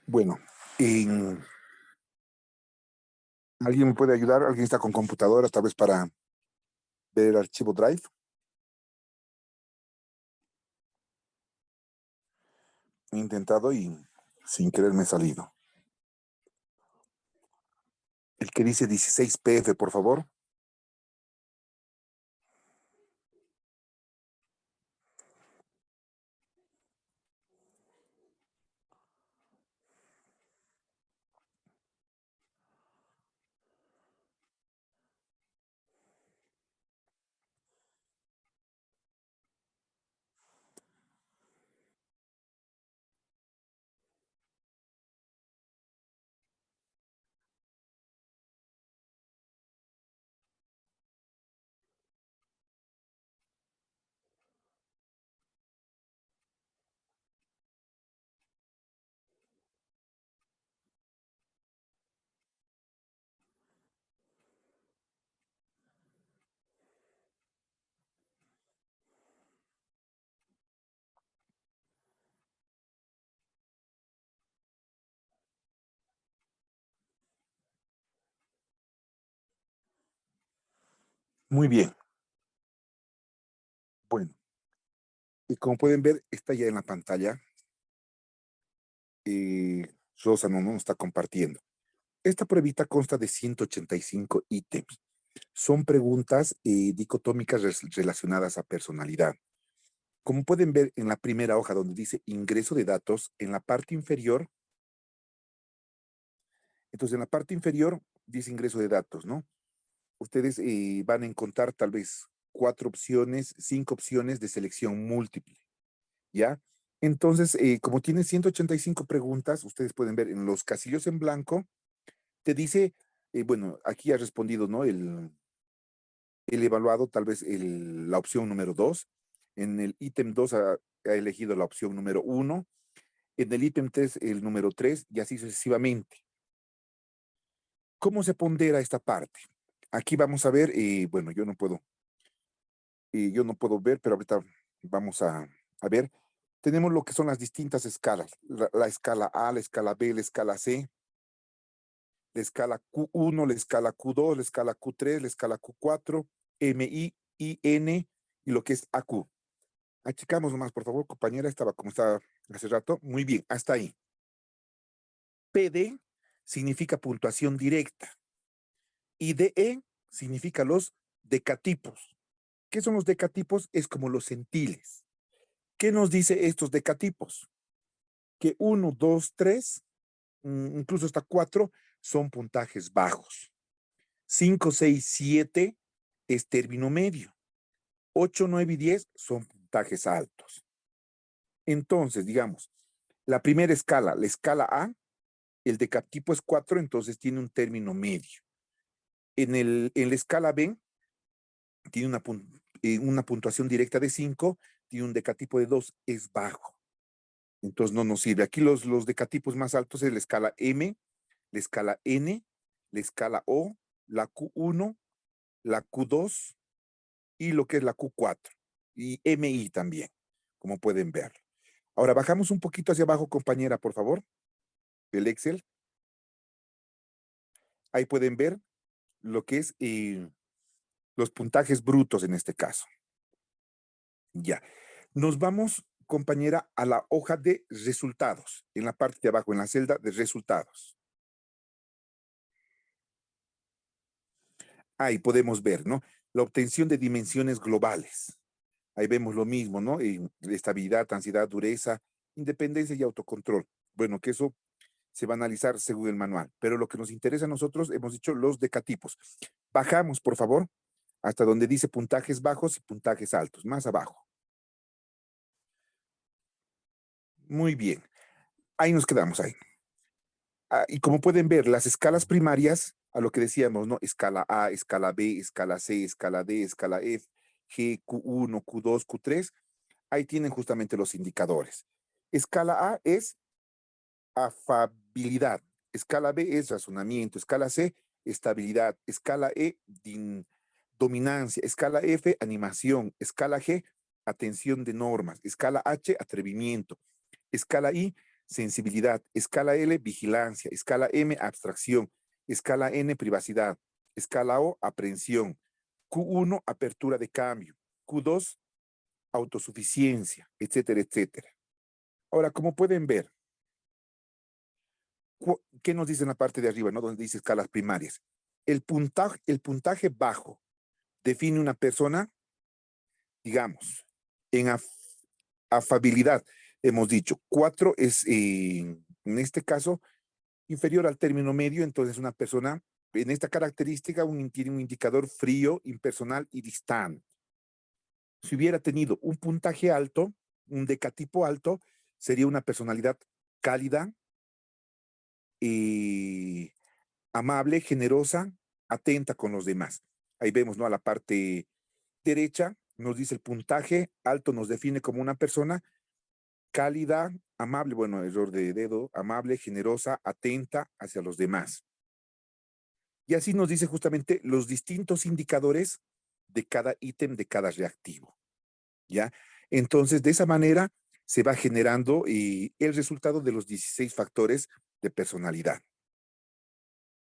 Bueno, ¿alguien me puede ayudar? ¿Alguien está con computadora tal vez para ver el archivo Drive? He intentado y sin querer me he salido. El que dice 16PF, por favor. Muy bien. Bueno, y como pueden ver, está ya en la pantalla. Rosa no está compartiendo. Esta pruebita consta de 185 ítems. Son preguntas dicotómicas relacionadas a personalidad. Como pueden ver en la primera hoja donde dice ingreso de datos, en la parte inferior, entonces en la parte inferior dice ingreso de datos, ¿no? Ustedes van a encontrar tal vez 4 opciones, 5 opciones de selección múltiple, ¿ya? Entonces, como tiene 185 preguntas, ustedes pueden ver en los casillos en blanco, te dice, bueno, aquí ha respondido, ¿no? El evaluado, tal vez la opción número 2. En el ítem 2 ha elegido la opción número 1. En el ítem 3, el número 3, y así sucesivamente. ¿Cómo se pondera esta parte? Aquí vamos a ver, bueno, yo no puedo ver, pero ahorita vamos a ver. Tenemos lo que son las distintas escalas. La escala A, la escala B, la escala C, la escala Q1, la escala Q2, la escala Q3, la escala Q4, MI, IN y lo que es AQ. Achicamos nomás, por favor, compañera, estaba como estaba hace rato. Muy bien, hasta ahí. PD significa puntuación directa y DE significa los decatipos. ¿Qué son los decatipos? Es como los centiles. ¿Qué nos dice estos decatipos? Que 1, 2, 3, incluso hasta 4 son puntajes bajos. 5, 6, 7 es término medio. 8, 9 y 10 son puntajes altos. Entonces, digamos, la primera escala, la escala A, el decatipo es 4, entonces tiene un término medio. En la escala B, tiene una puntuación directa de 5, tiene un decatipo de 2, es bajo. Entonces no nos sirve. Aquí los decatipos más altos es la escala M, la escala N, la escala O, la Q1, la Q2 y lo que es la Q4. Y MI también, como pueden ver. Ahora bajamos un poquito hacia abajo, compañera, por favor, del Excel. Ahí pueden ver lo que es los puntajes brutos en este caso. Ya. Nos vamos, compañera, a la hoja de resultados, en la parte de abajo, en la celda de resultados. Ahí podemos ver, ¿no? La obtención de dimensiones globales. Ahí vemos lo mismo, ¿no? Estabilidad, ansiedad, dureza, independencia y autocontrol. Bueno, que eso se va a analizar según el manual. Pero lo que nos interesa a nosotros, hemos dicho los decatipos. Bajamos, por favor, hasta donde dice puntajes bajos y puntajes altos, más abajo. Muy bien. Ahí nos quedamos ahí. Y como pueden ver, las escalas primarias, a lo que decíamos, ¿no? Escala A, escala B, escala C, escala D, escala F, G, Q1, Q2, Q3, ahí tienen justamente los indicadores. Escala A es afabilidad, escala B es razonamiento, escala C, estabilidad, escala E, dominancia, escala F, animación, escala G, atención de normas, escala H, atrevimiento, escala I, sensibilidad, escala L, vigilancia, escala M, abstracción, escala N, privacidad, escala O, aprehensión, Q1, apertura de cambio, Q2, autosuficiencia, etcétera, etcétera. Ahora, como pueden ver, ¿qué nos dice en la parte de arriba, ¿no? Donde dice escalas primarias? El puntaje bajo define una persona, digamos, en afabilidad. Hemos dicho, 4 es, en este caso, inferior al término medio, entonces una persona, en esta característica, tiene un indicador frío, impersonal y distante. Si hubiera tenido un puntaje alto, un decatipo alto, sería una personalidad cálida, amable, generosa, atenta con los demás. Ahí vemos, ¿no? A la parte derecha nos dice el puntaje alto, nos define como una persona cálida, amable, bueno, error de dedo, amable, generosa, atenta hacia los demás. Y así nos dice justamente los distintos indicadores de cada ítem, de cada reactivo. ¿Ya? Entonces, de esa manera se va generando el resultado de los 16 factores de personalidad.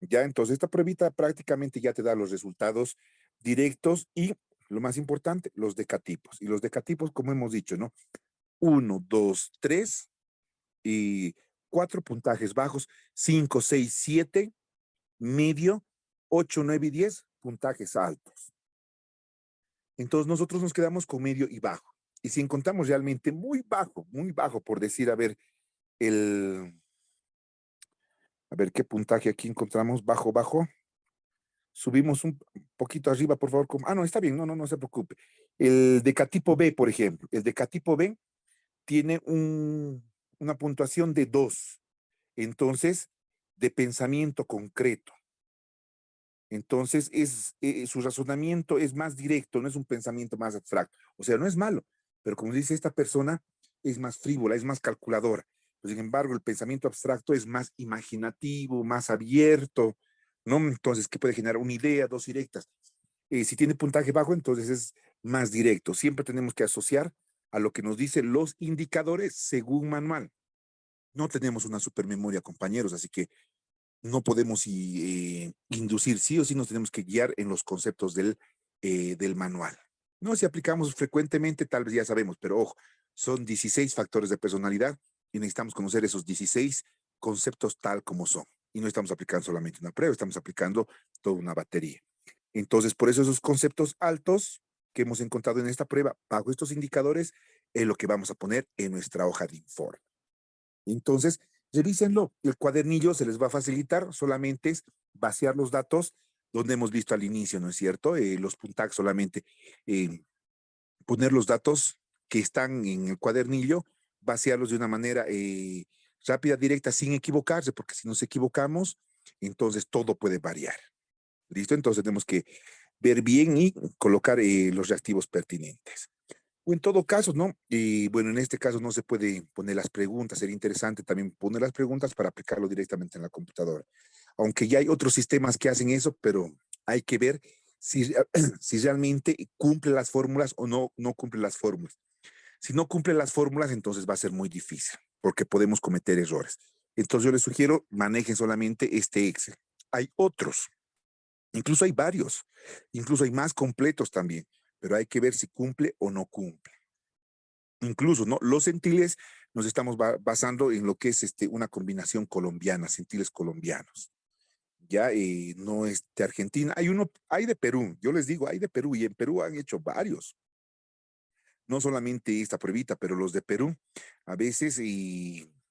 ¿Ya? Entonces, esta pruebita prácticamente ya te da los resultados directos y, lo más importante, los decatipos. Y los decatipos, como hemos dicho, ¿no? 1, 2, 3 y 4 puntajes bajos, 5, 6, 7, medio, 8, 9 y 10 puntajes altos. Entonces nosotros nos quedamos con medio y bajo. Y si encontramos realmente muy bajo, por decir, a ver qué puntaje aquí encontramos, bajo. Subimos un poquito arriba, por favor. No, está bien, no se preocupe. El decatipo B, por ejemplo, el decatipo B tiene una puntuación de 2. Entonces, de pensamiento concreto. Entonces, su razonamiento es más directo, no es un pensamiento más abstracto. O sea, no es malo, pero como dice esta persona, es más frívola, es más calculadora. Pues, sin embargo, el pensamiento abstracto es más imaginativo, más abierto, ¿no? Entonces, ¿qué puede generar? Una idea, dos directas. Si tiene puntaje bajo, entonces es más directo. Siempre tenemos que asociar a lo que nos dicen los indicadores según manual. No tenemos una supermemoria, compañeros, así que no podemos inducir, sí o sí nos tenemos que guiar en los conceptos del manual. No, si aplicamos frecuentemente, tal vez ya sabemos, pero ojo, son 16 factores de personalidad y necesitamos conocer esos 16 conceptos tal como son. Y no estamos aplicando solamente una prueba, estamos aplicando toda una batería. Entonces, por eso esos conceptos altos que hemos encontrado en esta prueba, bajo estos indicadores, es lo que vamos a poner en nuestra hoja de informe. Entonces, revísenlo. El cuadernillo se les va a facilitar, solamente es vaciar los datos donde hemos visto al inicio, ¿no es cierto? Los puntajes solamente, poner los datos que están en el cuadernillo, vaciarlos de una manera rápida, directa, sin equivocarse, porque si nos equivocamos, entonces todo puede variar. ¿Listo? Entonces tenemos que ver bien y colocar los reactivos pertinentes. O en todo caso, ¿no? Y bueno, en este caso no se puede poner las preguntas. Sería interesante también poner las preguntas para aplicarlo directamente en la computadora. Aunque ya hay otros sistemas que hacen eso, pero hay que ver si, si realmente cumple las fórmulas o no cumple las fórmulas. Si no cumple las fórmulas, entonces va a ser muy difícil, porque podemos cometer errores. Entonces yo les sugiero, manejen solamente este Excel. Hay otros, incluso hay varios, incluso hay más completos también, pero hay que ver si cumple o no cumple. Incluso, ¿no? Los centiles nos estamos basando en lo que es una combinación colombiana, centiles colombianos. Ya no es de Argentina. Hay de Perú, yo les digo, hay de Perú y en Perú han hecho varios. No solamente esta pruebita, pero los de Perú a veces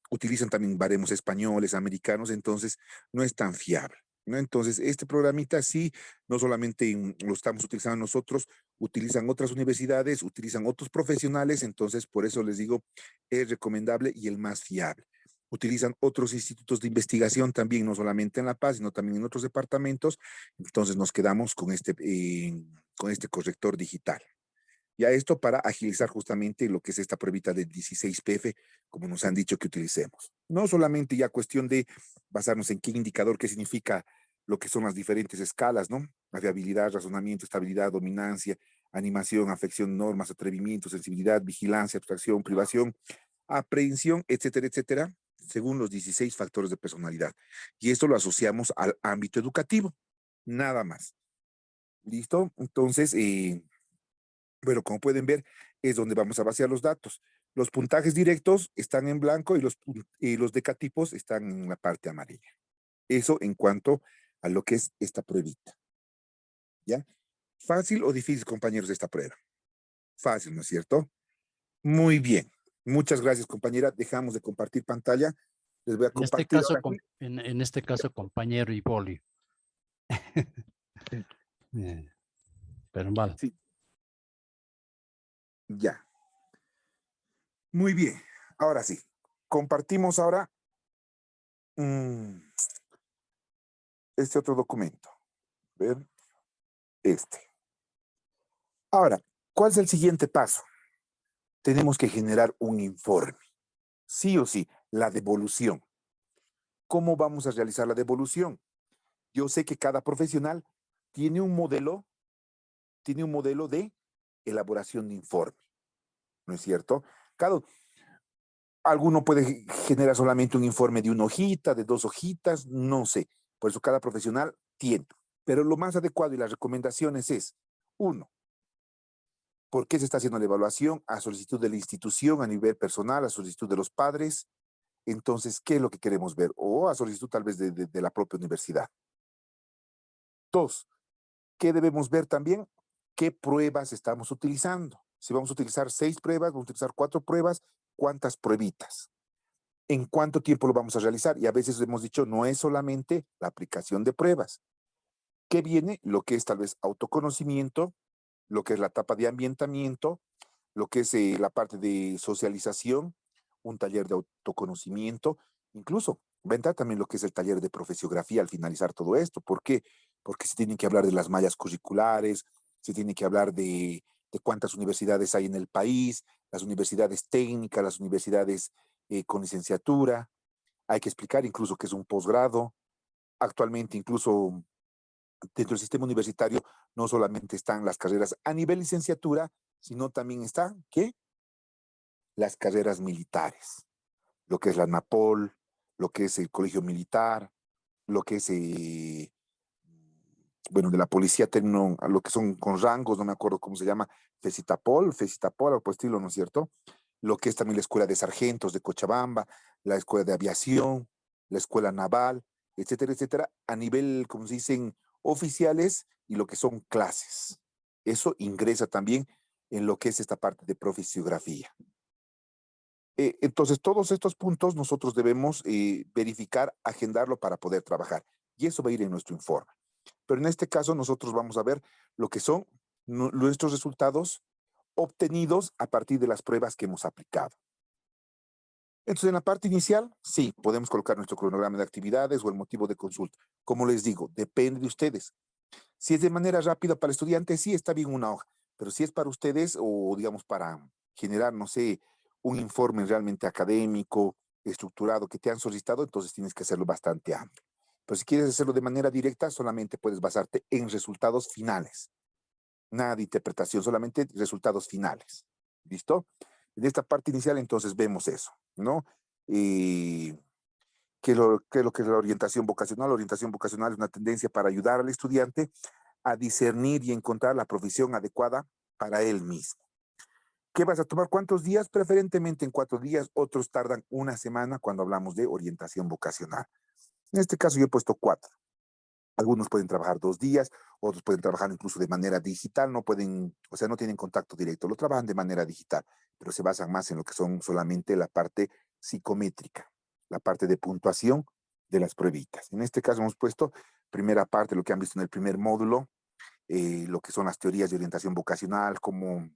utilizan también baremos españoles, americanos, entonces no es tan fiable, ¿no? Entonces, este programita sí, no solamente lo estamos utilizando nosotros, utilizan otras universidades, utilizan otros profesionales, entonces por eso les digo, es recomendable y el más fiable. Utilizan otros institutos de investigación también, no solamente en La Paz, sino también en otros departamentos, entonces nos quedamos con este corrector digital. Ya esto para agilizar justamente lo que es esta pruebita del 16PF, como nos han dicho que utilicemos. No solamente ya cuestión de basarnos en qué indicador, qué significa lo que son las diferentes escalas, ¿no? La fiabilidad, razonamiento, estabilidad, dominancia, animación, afección, normas, atrevimiento, sensibilidad, vigilancia, abstracción, privación, aprehensión, etcétera, etcétera, según los 16 factores de personalidad. Y esto lo asociamos al ámbito educativo, nada más. ¿Listo? Entonces, bueno, como pueden ver, es donde vamos a vaciar los datos. Los puntajes directos están en blanco y los decatipos están en la parte amarilla. Eso en cuanto a lo que es esta pruebita. ¿Ya? ¿Fácil o difícil, compañeros, de esta prueba? Fácil, ¿no es cierto? Muy bien. Muchas gracias, compañera. Dejamos de compartir pantalla. Les voy a En este compartir caso, ahora. en este caso, compañero y boli. Pero vale. Sí, ya. Muy bien. Ahora sí. Compartimos ahora este otro documento. Ver. Ahora, ¿cuál es el siguiente paso? Tenemos que generar un informe. Sí o sí, la devolución. ¿Cómo vamos a realizar la devolución? Yo sé que cada profesional tiene un modelo de elaboración de informe, ¿no es cierto? Alguno puede generar solamente un informe de una hojita, de 2 hojitas, no sé. Por eso cada profesional tiene. Pero lo más adecuado y las recomendaciones es, 1, ¿por qué se está haciendo la evaluación? A solicitud de la institución, a nivel personal, a solicitud de los padres. Entonces, ¿qué es lo que queremos ver? O a solicitud tal vez de la propia universidad. 2, ¿qué debemos ver también? ¿Qué pruebas estamos utilizando? Si vamos a utilizar 6 pruebas, vamos a utilizar 4 pruebas, ¿cuántas pruebitas? ¿En cuánto tiempo lo vamos a realizar? Y a veces hemos dicho, no es solamente la aplicación de pruebas. ¿Qué viene? Lo que es tal vez autoconocimiento, lo que es la etapa de ambientamiento, lo que es la parte de socialización, un taller de autoconocimiento, incluso va a entrar también lo que es el taller de profesiografía al finalizar todo esto. ¿Por qué? Porque se tiene que hablar de las mallas curriculares, se tiene que hablar de cuántas universidades hay en el país, las universidades técnicas, las universidades con licenciatura. Hay que explicar incluso qué es un posgrado. Actualmente, incluso dentro del sistema universitario, no solamente están las carreras a nivel licenciatura, sino también están, ¿qué? Las carreras militares, lo que es la NAPOL, lo que es el colegio militar, lo que es, bueno, de la policía, lo que son con rangos, no me acuerdo cómo se llama, FECITAPOL, algo por estilo, ¿no es cierto? Lo que es también la escuela de sargentos de Cochabamba, la escuela de aviación, la escuela naval, etcétera, etcétera, a nivel, como se dicen, oficiales y lo que son clases. Eso ingresa también en lo que es esta parte de profesiografía. Entonces, todos estos puntos nosotros debemos verificar, agendarlo para poder trabajar. Y eso va a ir en nuestro informe. Pero en este caso nosotros vamos a ver lo que son nuestros resultados obtenidos a partir de las pruebas que hemos aplicado. Entonces, en la parte inicial, sí, podemos colocar nuestro cronograma de actividades o el motivo de consulta. Como les digo, depende de ustedes. Si es de manera rápida para el estudiante, sí está bien una hoja, pero si es para ustedes o digamos para generar, no sé, un informe realmente académico, estructurado que te han solicitado, entonces tienes que hacerlo bastante amplio. Pero si quieres hacerlo de manera directa, solamente puedes basarte en resultados finales. Nada de interpretación, solamente resultados finales. ¿Listo? En esta parte inicial, entonces vemos eso, ¿no? ¿Qué es lo que es la orientación vocacional? La orientación vocacional es una tendencia para ayudar al estudiante a discernir y encontrar la profesión adecuada para él mismo. ¿Qué vas a tomar? ¿Cuántos días? Preferentemente en 4 días, otros tardan una semana cuando hablamos de orientación vocacional. En este caso yo he puesto 4. Algunos pueden trabajar 2 días, otros pueden trabajar incluso de manera digital, no pueden, o sea, no tienen contacto directo, lo trabajan de manera digital, pero se basan más en lo que son solamente la parte psicométrica, la parte de puntuación de las pruebitas. En este caso hemos puesto primera parte, lo que han visto en el primer módulo, lo que son las teorías de orientación vocacional, cómo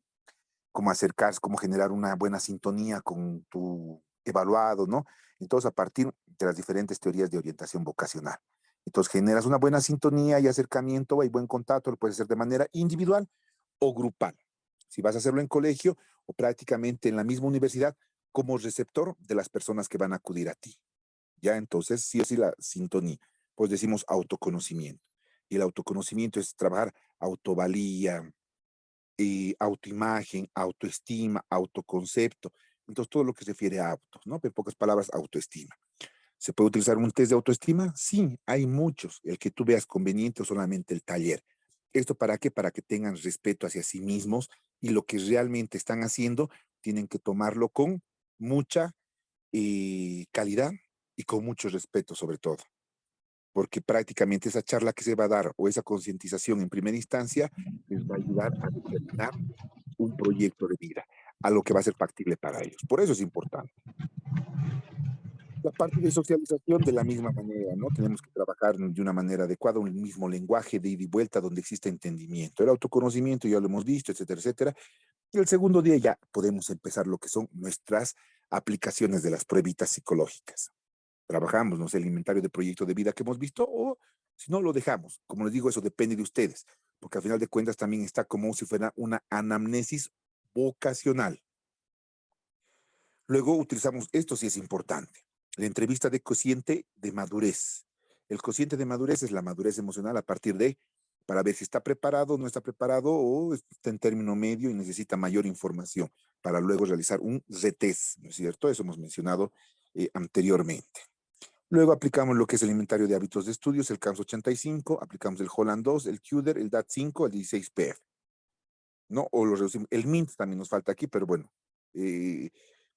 acercarse, cómo generar una buena sintonía con tu evaluado, ¿no? Entonces, a partir de las diferentes teorías de orientación vocacional. Entonces, generas una buena sintonía y acercamiento, hay buen contacto, lo puedes hacer de manera individual o grupal. Si vas a hacerlo en colegio o prácticamente en la misma universidad, como receptor de las personas que van a acudir a ti. Ya, entonces, sí o sí la sintonía. Pues decimos autoconocimiento. Y el autoconocimiento es trabajar autovalía, autoimagen, autoestima, autoconcepto. Entonces, todo lo que se refiere a auto, ¿no? En pocas palabras, autoestima. ¿Se puede utilizar un test de autoestima? Sí, hay muchos. El que tú veas conveniente o solamente el taller. ¿Esto para qué? Para que tengan respeto hacia sí mismos y lo que realmente están haciendo tienen que tomarlo con mucha calidad y con mucho respeto sobre todo. Porque prácticamente esa charla que se va a dar o esa concientización en primera instancia les va a ayudar a determinar un proyecto de vida, algo que va a ser factible para ellos. Por eso es importante. La parte de socialización de la misma manera, ¿no? Tenemos que trabajar de una manera adecuada, un mismo lenguaje de ida y vuelta donde existe entendimiento. El autoconocimiento ya lo hemos visto, etcétera, etcétera. Y el segundo día ya podemos empezar lo que son nuestras aplicaciones de las pruebitas psicológicas. Trabajamos, no sé, el inventario de proyecto de vida que hemos visto o si no lo dejamos. Como les digo, eso depende de ustedes, porque al final de cuentas también está como si fuera una anamnesis vocacional. Luego utilizamos, esto sí es importante, la entrevista de cociente de madurez. El cociente de madurez es la madurez emocional a partir de, para ver si está preparado, no está preparado o está en término medio y necesita mayor información para luego realizar un retest, ¿no es cierto? Eso hemos mencionado anteriormente. Luego aplicamos lo que es el inventario de hábitos de estudios, el CAMS 85, aplicamos el Holland 2, el CUDER, el DAT 5, el 16PF. ¿No? O lo reducimos. El MINT también nos falta aquí, pero bueno,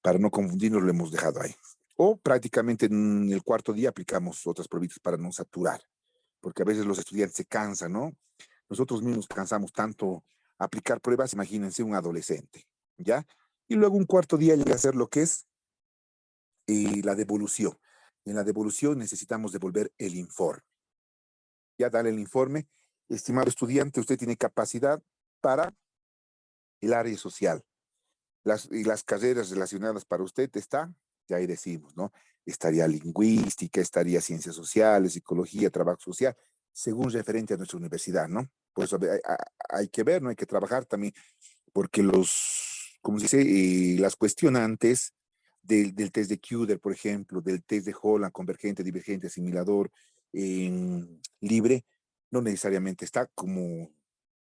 para no confundirnos lo hemos dejado ahí. O prácticamente en el cuarto día aplicamos otras pruebas para no saturar, porque a veces los estudiantes se cansan, ¿no? Nosotros mismos cansamos tanto aplicar pruebas, imagínense un adolescente, ¿ya? Y luego un cuarto día llega a ser lo que es la devolución. En la devolución necesitamos devolver el informe. Ya dale el informe. Estimado estudiante, usted tiene capacidad para el área social. y las carreras relacionadas para usted está, ya ahí decimos, ¿no? Estaría lingüística, estaría ciencias sociales, psicología, trabajo social, según referente a nuestra universidad, ¿no? Pues hay que ver, ¿no? Hay que trabajar también, porque ¿cómo se dice? Las cuestionantes del test de Kuder, por ejemplo, del test de Holland, convergente, divergente, asimilador, libre, no necesariamente está como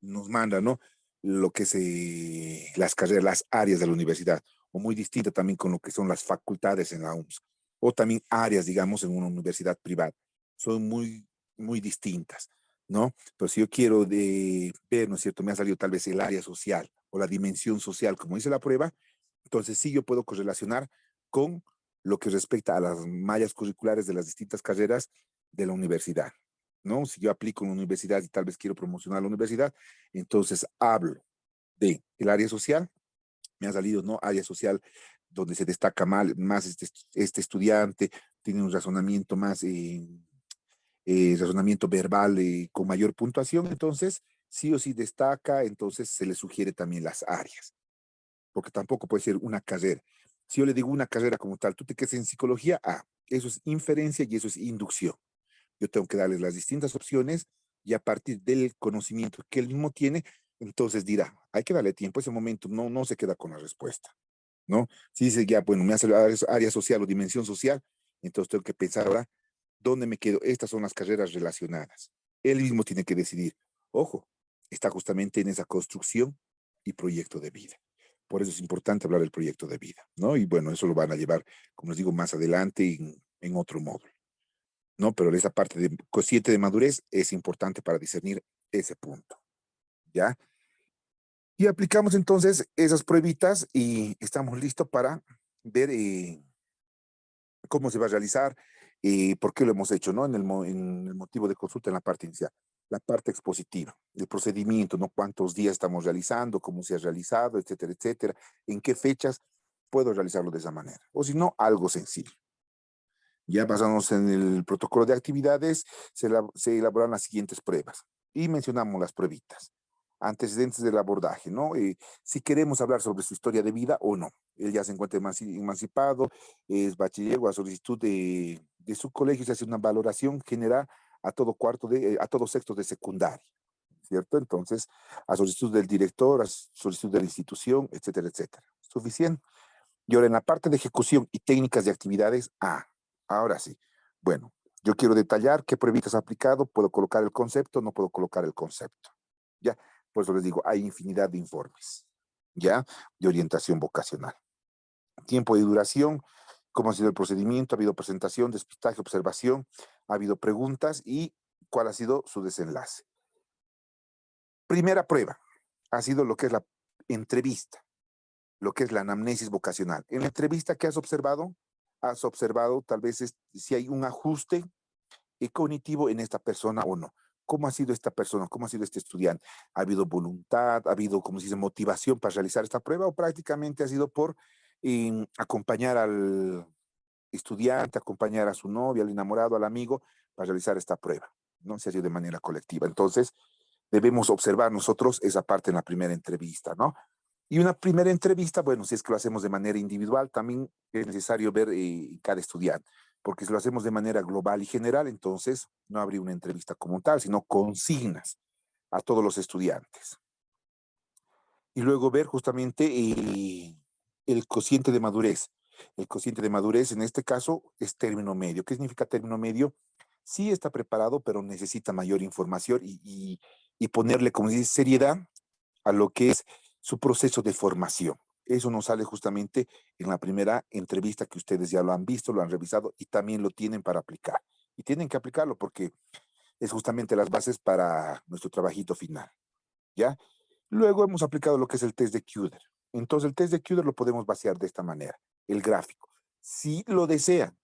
nos manda, ¿no? Lo que es las carreras, las áreas de la universidad, o muy distinta también con lo que son las facultades en la UMS, o también áreas, digamos, en una universidad privada. Son muy distintas, ¿no? Pero si yo quiero ver, ¿no es cierto? Me ha salido tal vez el área social o la dimensión social, como dice la prueba, entonces sí yo puedo correlacionar con lo que respecta a las mallas curriculares de las distintas carreras de la universidad, ¿no? Si yo aplico en una universidad y tal vez quiero promocionar la universidad, entonces hablo de el área social, me ha salido, ¿no? Área social donde se destaca más este estudiante, tiene un razonamiento más, razonamiento verbal con mayor puntuación, entonces sí o sí destaca, entonces se le sugiere también las áreas, porque tampoco puede ser una carrera. Si yo le digo una carrera como tal, tú te quedas en psicología, eso es inferencia y eso es inducción. Yo tengo que darles las distintas opciones y a partir del conocimiento que él mismo tiene, entonces dirá, hay que darle tiempo, ese momento no se queda con la respuesta, ¿no? Si dice ya, bueno, me hace área social o dimensión social, entonces tengo que pensar ahora, ¿dónde me quedo? Estas son las carreras relacionadas. Él mismo tiene que decidir, ojo, está justamente en esa construcción y proyecto de vida. Por eso es importante hablar del proyecto de vida, ¿no? Y bueno, eso lo van a llevar, como les digo, más adelante en otro módulo. ¿No? Pero esa parte de cociente de madurez es importante para discernir ese punto, ¿ya? Y aplicamos entonces esas pruebitas y estamos listos para ver cómo se va a realizar y por qué lo hemos hecho, ¿no? En el motivo de consulta en la parte inicial. La parte expositiva, el procedimiento, ¿no? Cuántos días estamos realizando, cómo se ha realizado, etcétera, etcétera. En qué fechas puedo realizarlo de esa manera. O si no, algo sencillo. Ya basándonos en el protocolo de actividades, se elaboran las siguientes pruebas y mencionamos las pruebitas. Antecedentes del abordaje, ¿no? Si queremos hablar sobre su historia de vida o no. Él ya se encuentra emancipado, es bachiller o a solicitud de su colegio, se hace una valoración general a todo a todo sexto de secundaria, ¿cierto? Entonces, a solicitud del director, a solicitud de la institución, etcétera, etcétera. Suficiente. Y ahora en la parte de ejecución y técnicas de actividades, ahora sí. Bueno, yo quiero detallar qué pruebas has aplicado, puedo colocar el concepto, no puedo colocar el concepto. Ya, por eso les digo, hay infinidad de informes, ya, de orientación vocacional. Tiempo de duración, cómo ha sido el procedimiento, ha habido presentación, despistaje, observación, ha habido preguntas y cuál ha sido su desenlace. Primera prueba ha sido lo que es la entrevista, lo que es la anamnesis vocacional. En la entrevista que has observado tal vez si hay un ajuste cognitivo en esta persona o no. ¿Cómo ha sido esta persona? ¿Cómo ha sido este estudiante? ¿Ha habido voluntad? ¿Ha habido, como se dice, motivación para realizar esta prueba? ¿O prácticamente ha sido por acompañar al estudiante, acompañar a su novia, al enamorado, al amigo, para realizar esta prueba? ¿No? Se ha sido de manera colectiva. Entonces, debemos observar nosotros esa parte en la primera entrevista, ¿no? Y una primera entrevista, bueno, si es que lo hacemos de manera individual, también es necesario ver cada estudiante, porque si lo hacemos de manera global y general, entonces no habría una entrevista como tal, sino consignas a todos los estudiantes. Y luego ver justamente el cociente de madurez. El cociente de madurez en este caso es término medio. ¿Qué significa término medio? Sí está preparado, pero necesita mayor información y ponerle, como dice, seriedad a lo que es su proceso de formación. Eso nos sale justamente en la primera entrevista que ustedes ya lo han visto, lo han revisado y también lo tienen para aplicar. Y tienen que aplicarlo porque es justamente las bases para nuestro trabajito final, ¿ya? Luego hemos aplicado lo que es el test de Kuder. Entonces el test de Kuder lo podemos vaciar de esta manera, el gráfico. Si lo desean,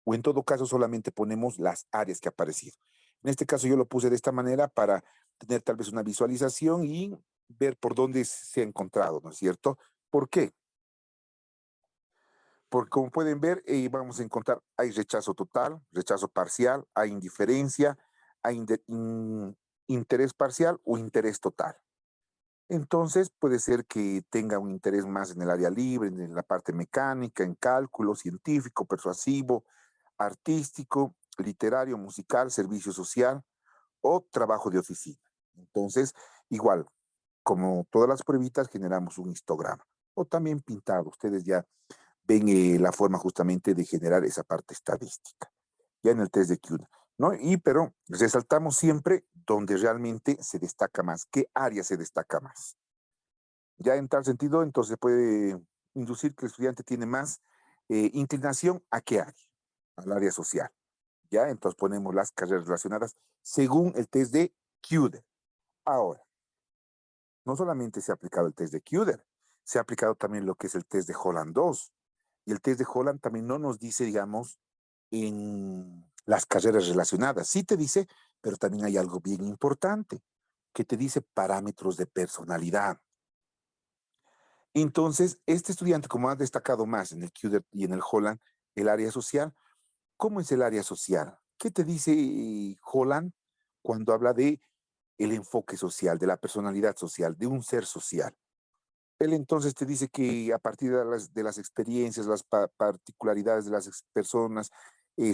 o en todo caso solamente ponemos las áreas que ha aparecido. En este caso yo lo puse de esta manera para tener tal vez una visualización y ver por dónde se ha encontrado, ¿no es cierto? ¿Por qué? Porque como pueden ver, vamos a encontrar, hay rechazo total, rechazo parcial, hay indiferencia, hay interés parcial o interés total. Entonces puede ser que tenga un interés más en el área libre, en la parte mecánica, en cálculo, científico, persuasivo, artístico, literario, musical, servicio social o trabajo de oficina. Entonces, igual, como todas las pruebitas, generamos un histograma o también pintado. Ustedes ya ven la forma justamente de generar esa parte estadística, ya en el test de CUDA, ¿no? Pero resaltamos siempre donde realmente se destaca más, qué área se destaca más. Ya en tal sentido, entonces puede inducir que el estudiante tiene más inclinación a qué área, al área social. Ya, entonces ponemos las carreras relacionadas según el test de CUDA. Ahora, no solamente se ha aplicado el test de CUDA, se ha aplicado también lo que es el test de Holland 2. Y el test de Holland también no nos dice, digamos, en las carreras relacionadas. Sí te dice, pero también hay algo bien importante, que te dice parámetros de personalidad. Entonces, este estudiante, como ha destacado más en el CUDA y en el Holland, el área social, ¿cómo es el área social? ¿Qué te dice Holland cuando habla de el enfoque social, de la personalidad social, de un ser social? Él entonces te dice que a partir de las experiencias, las particularidades de las personas,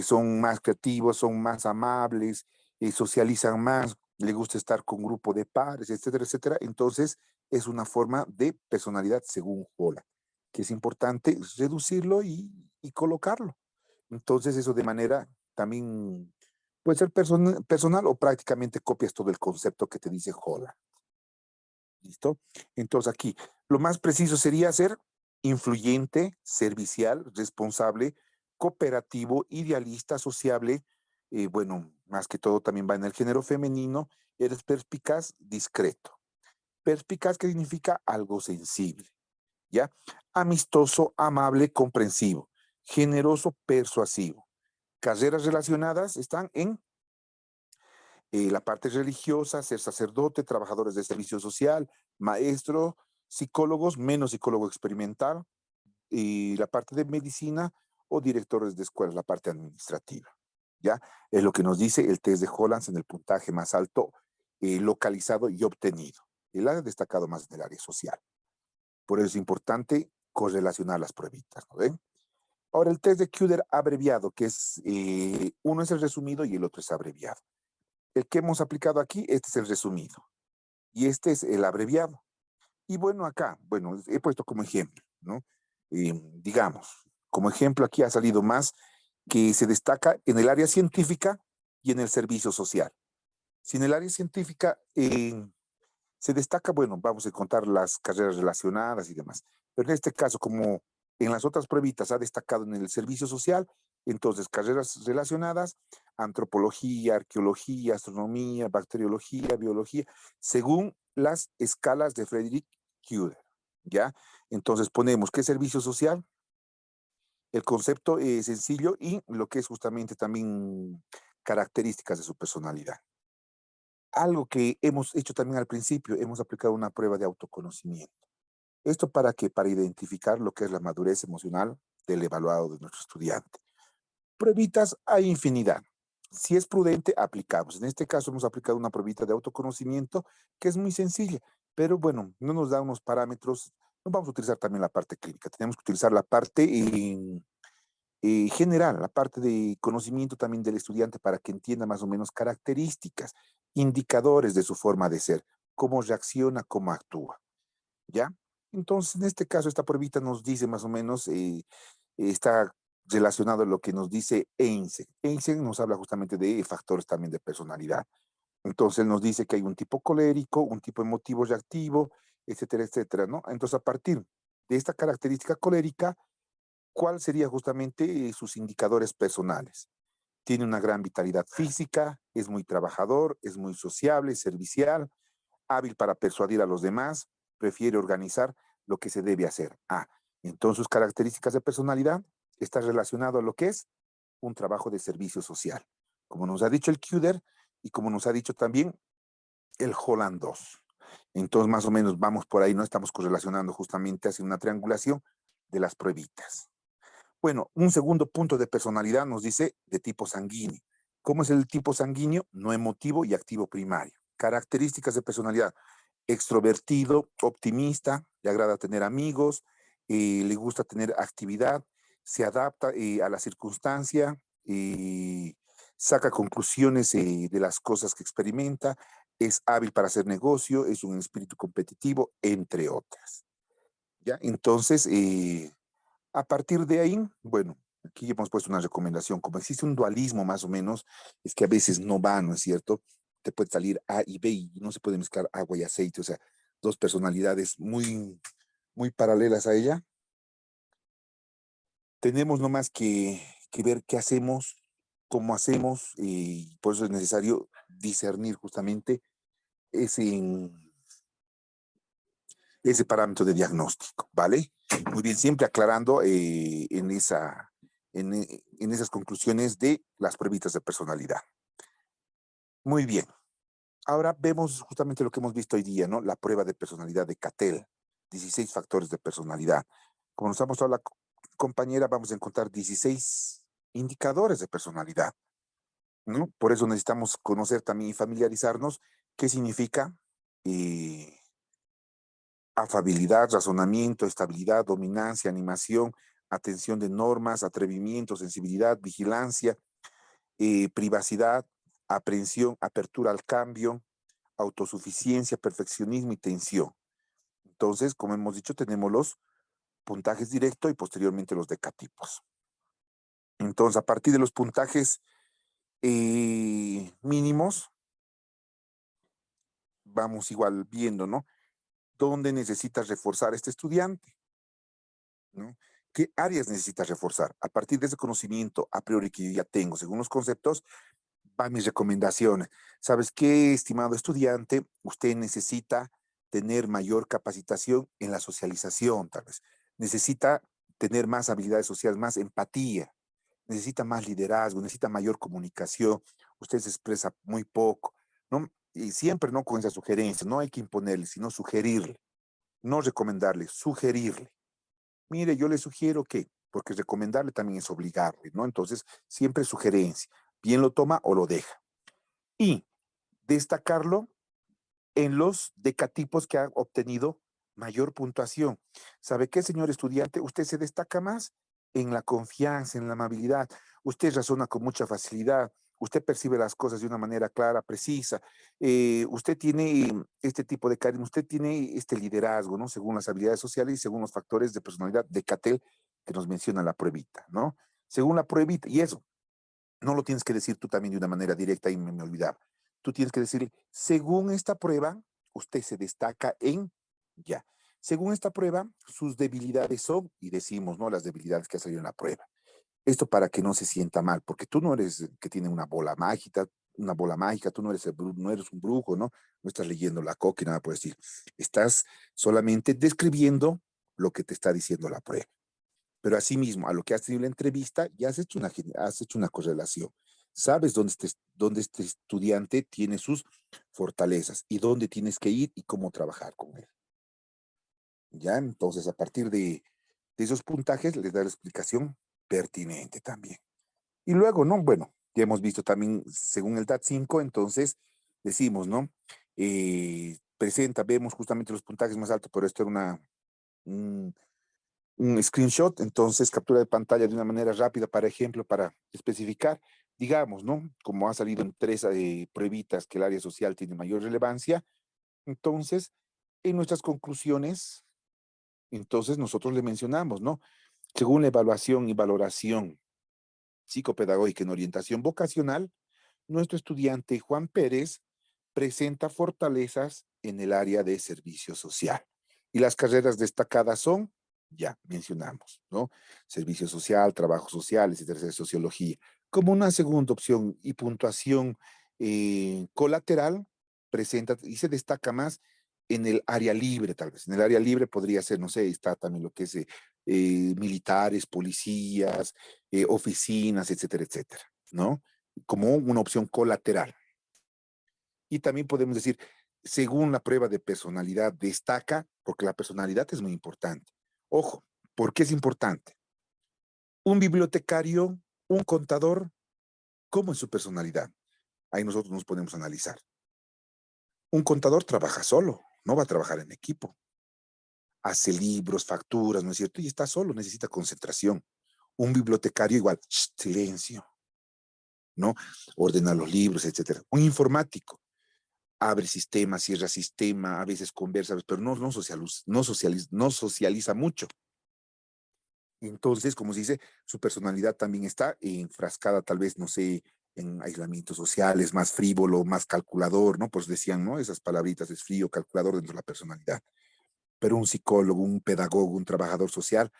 son más creativos, son más amables, socializan más, le gusta estar con grupo de pares, etcétera, etcétera. Entonces, es una forma de personalidad según Holland, que es importante reducirlo y colocarlo. Entonces, eso de manera también puede ser personal o prácticamente copias todo el concepto que te dice Holland. ¿Listo? Entonces aquí, lo más preciso sería ser influyente, servicial, responsable, cooperativo, idealista, sociable. Bueno, más que todo también va en el género femenino. Eres perspicaz, discreto. Perspicaz, ¿qué significa? Algo sensible, ¿ya? Amistoso, amable, comprensivo. Generoso, persuasivo. Carreras relacionadas están en la parte religiosa, ser sacerdote, trabajadores de servicio social, maestro, psicólogos, menos psicólogo experimental, y la parte de medicina o directores de escuelas, la parte administrativa. ¿Ya? Es lo que nos dice el test de Holland en el puntaje más alto localizado y obtenido. Él ha destacado más en el área social. Por eso es importante correlacionar las pruebitas, ¿no ven? Ahora, el test de Kuder abreviado, que es, uno es el resumido y el otro es abreviado. El que hemos aplicado aquí, este es el resumido y este es el abreviado. Y bueno, acá, bueno, he puesto como ejemplo, ¿no? Digamos, como ejemplo aquí ha salido más que se destaca en el área científica y en el servicio social. Si en el área científica se destaca, bueno, vamos a contar las carreras relacionadas y demás. Pero en este caso, como en las otras pruebitas ha destacado en el servicio social, entonces carreras relacionadas, antropología, arqueología, astronomía, bacteriología, biología, según las escalas de Frederick Kuder, ¿ya? Entonces ponemos qué servicio social, el concepto es sencillo y lo que es justamente también características de su personalidad. Algo que hemos hecho también al principio, hemos aplicado una prueba de autoconocimiento. ¿Esto para qué? Para identificar lo que es la madurez emocional del evaluado de nuestro estudiante. Pruebitas hay infinidad. Si es prudente, aplicamos. En este caso hemos aplicado una pruebita de autoconocimiento que es muy sencilla, pero bueno, no nos da unos parámetros. No vamos a utilizar también la parte clínica, tenemos que utilizar la parte general, la parte de conocimiento también del estudiante para que entienda más o menos características, indicadores de su forma de ser, cómo reacciona, cómo actúa, ¿ya? Entonces, en este caso, esta pruebita nos dice más o menos, está relacionado a lo que nos dice Einstein. Einstein nos habla justamente de factores también de personalidad. Entonces, nos dice que hay un tipo colérico, un tipo emotivo reactivo, etcétera, etcétera, ¿no? Entonces, a partir de esta característica colérica, ¿cuál sería justamente sus indicadores personales? Tiene una gran vitalidad física, es muy trabajador, es muy sociable, servicial, hábil para persuadir a los demás, prefiere organizar lo que se debe hacer. Entonces sus características de personalidad están relacionado a lo que es un trabajo de servicio social, como nos ha dicho el Kuder y como nos ha dicho también el Holland 2. Entonces más o menos vamos por ahí, no estamos correlacionando justamente hacia una triangulación de las pruebitas. Bueno, un segundo punto de personalidad nos dice de tipo sanguíneo. ¿Cómo es el tipo sanguíneo? No emotivo y activo primario. Características de personalidad. extrovertido, optimista, le agrada tener amigos, le gusta tener actividad, se adapta a la circunstancia, saca conclusiones de las cosas que experimenta, es hábil para hacer negocio, es un espíritu competitivo, entre otras. ¿Ya? Entonces, a partir de ahí, bueno, aquí hemos puesto una recomendación. Como existe un dualismo más o menos, es que a veces no va, ¿no es cierto? Te puede salir A y B y no se puede mezclar agua y aceite, o sea, dos personalidades muy paralelas a ella. Tenemos nomás que ver qué hacemos, cómo hacemos, y por eso es necesario discernir justamente ese, ese parámetro de diagnóstico, ¿vale? Muy bien, siempre aclarando en esas conclusiones de las pruebitas de personalidad. Muy bien. Ahora vemos justamente lo que hemos visto hoy día, ¿no? La prueba de personalidad de Cattell, 16 factores de personalidad. Como nos ha mostrado la compañera, vamos a encontrar 16 indicadores de personalidad, ¿no? Por eso necesitamos conocer también y familiarizarnos qué significa afabilidad, razonamiento, estabilidad, dominancia, animación, atención de normas, atrevimiento, sensibilidad, vigilancia, privacidad, aprehensión, apertura al cambio, autosuficiencia, perfeccionismo y tensión. Entonces, como hemos dicho, tenemos los puntajes directos y posteriormente los decatipos. Entonces, a partir de los puntajes mínimos, vamos igual viendo, ¿no? ¿Dónde necesitas reforzar este estudiante? ¿No? ¿Qué áreas necesitas reforzar? A partir de ese conocimiento a priori que yo ya tengo, según los conceptos, van mis recomendaciones. ¿Sabes qué, estimado estudiante? Usted necesita tener mayor capacitación en la socialización, tal vez. Necesita tener más habilidades sociales, más empatía. Necesita más liderazgo, necesita mayor comunicación. Usted se expresa muy poco, ¿no? Y siempre no con esa sugerencia, no hay que imponerle, sino sugerirle, no recomendarle, sugerirle. Mire, yo le sugiero que, porque recomendarle también es obligarle, ¿no? Entonces, siempre sugerencia. Bien lo toma o lo deja. Y destacarlo en los decatipos que ha obtenido mayor puntuación. ¿Sabe qué, señor estudiante? Usted se destaca más en la confianza, en la amabilidad. Usted razona con mucha facilidad. Usted percibe las cosas de una manera clara, precisa. Usted tiene este tipo de carisma, usted tiene este liderazgo, ¿no? Según las habilidades sociales y según los factores de personalidad de Cattell que nos menciona la pruebita, ¿no? Según la pruebita, y eso, no lo tienes que decir tú también de una manera directa y me olvidaba. Tú tienes que decirle, según esta prueba, usted se destaca en ya. Según esta prueba, sus debilidades son, y decimos, ¿no? Las debilidades que ha salido en la prueba. Esto para que no se sienta mal, porque tú no eres que tiene una bola mágica, tú no eres, no eres un brujo, ¿no? No estás leyendo la coca y nada por decir. Estás solamente describiendo lo que te está diciendo la prueba. Pero asimismo, a lo que has tenido la entrevista, ya has hecho una correlación. Sabes dónde este estudiante tiene sus fortalezas y dónde tienes que ir y cómo trabajar con él. Ya, entonces, a partir de esos puntajes, les da la explicación pertinente también. Y luego, ¿no? Bueno, ya hemos visto también, según el DAT5, entonces, decimos, ¿no? Vemos justamente los puntajes más altos, pero esto era un screenshot, entonces captura de pantalla de una manera rápida, para ejemplo, para especificar, digamos, ¿no? Como ha salido en 3 pruebitas que el área social tiene mayor relevancia, entonces, en nuestras conclusiones, entonces nosotros le mencionamos, ¿no? Según la evaluación y valoración psicopedagógica en orientación vocacional, nuestro estudiante Juan Pérez presenta fortalezas en el área de servicio social. Y las carreras destacadas son, ya mencionamos, ¿no? Servicio social, trabajo social, etcétera, sociología. Como una segunda opción y puntuación colateral, presenta y se destaca más en el área libre, tal vez. En el área libre podría ser, no sé, está también lo que es militares, policías, oficinas, etcétera, etcétera, ¿no? Como una opción colateral. Y también podemos decir, según la prueba de personalidad, destaca, porque la personalidad es muy importante. Ojo, ¿por qué es importante? Un bibliotecario, un contador, ¿cómo es su personalidad? Ahí nosotros nos podemos analizar. Un contador trabaja solo, no va a trabajar en equipo. Hace libros, facturas, ¿no es cierto? Y está solo, necesita concentración. Un bibliotecario igual, silencio, ¿no? Ordena los libros, etcétera. Un informático, abre sistema, cierra sistema, a veces conversa, pero no socializa mucho. Entonces, como se dice, su personalidad también está enfrascada, tal vez, no sé, en aislamientos sociales, más frívolo, más calculador, ¿no? Pues decían, ¿no? Esas palabritas, es frío, calculador dentro de la personalidad. Pero un psicólogo, un pedagogo, un trabajador social,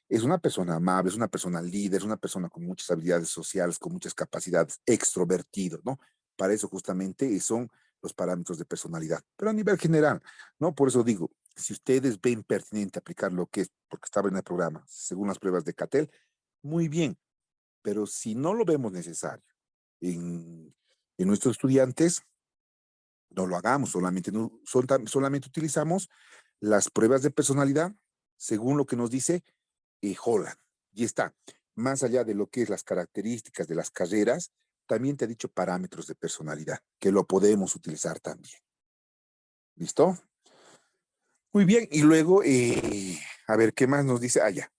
es una persona amable, es una persona líder, es una persona con muchas habilidades sociales, con muchas capacidades, extrovertido, ¿no? Para eso justamente son los parámetros de personalidad. Pero a nivel general, ¿no? Por eso digo, si ustedes ven pertinente aplicar lo que es, porque estaba en el programa, según las pruebas de Cattell, muy bien, pero si no lo vemos necesario en nuestros estudiantes, no lo hagamos, solamente utilizamos las pruebas de personalidad según lo que nos dice Holland. Y está, más allá de lo que es las características de las carreras, también te ha dicho parámetros de personalidad, que lo podemos utilizar también. ¿Listo? Muy bien, y luego, a ver, ¿qué más nos dice? Ya.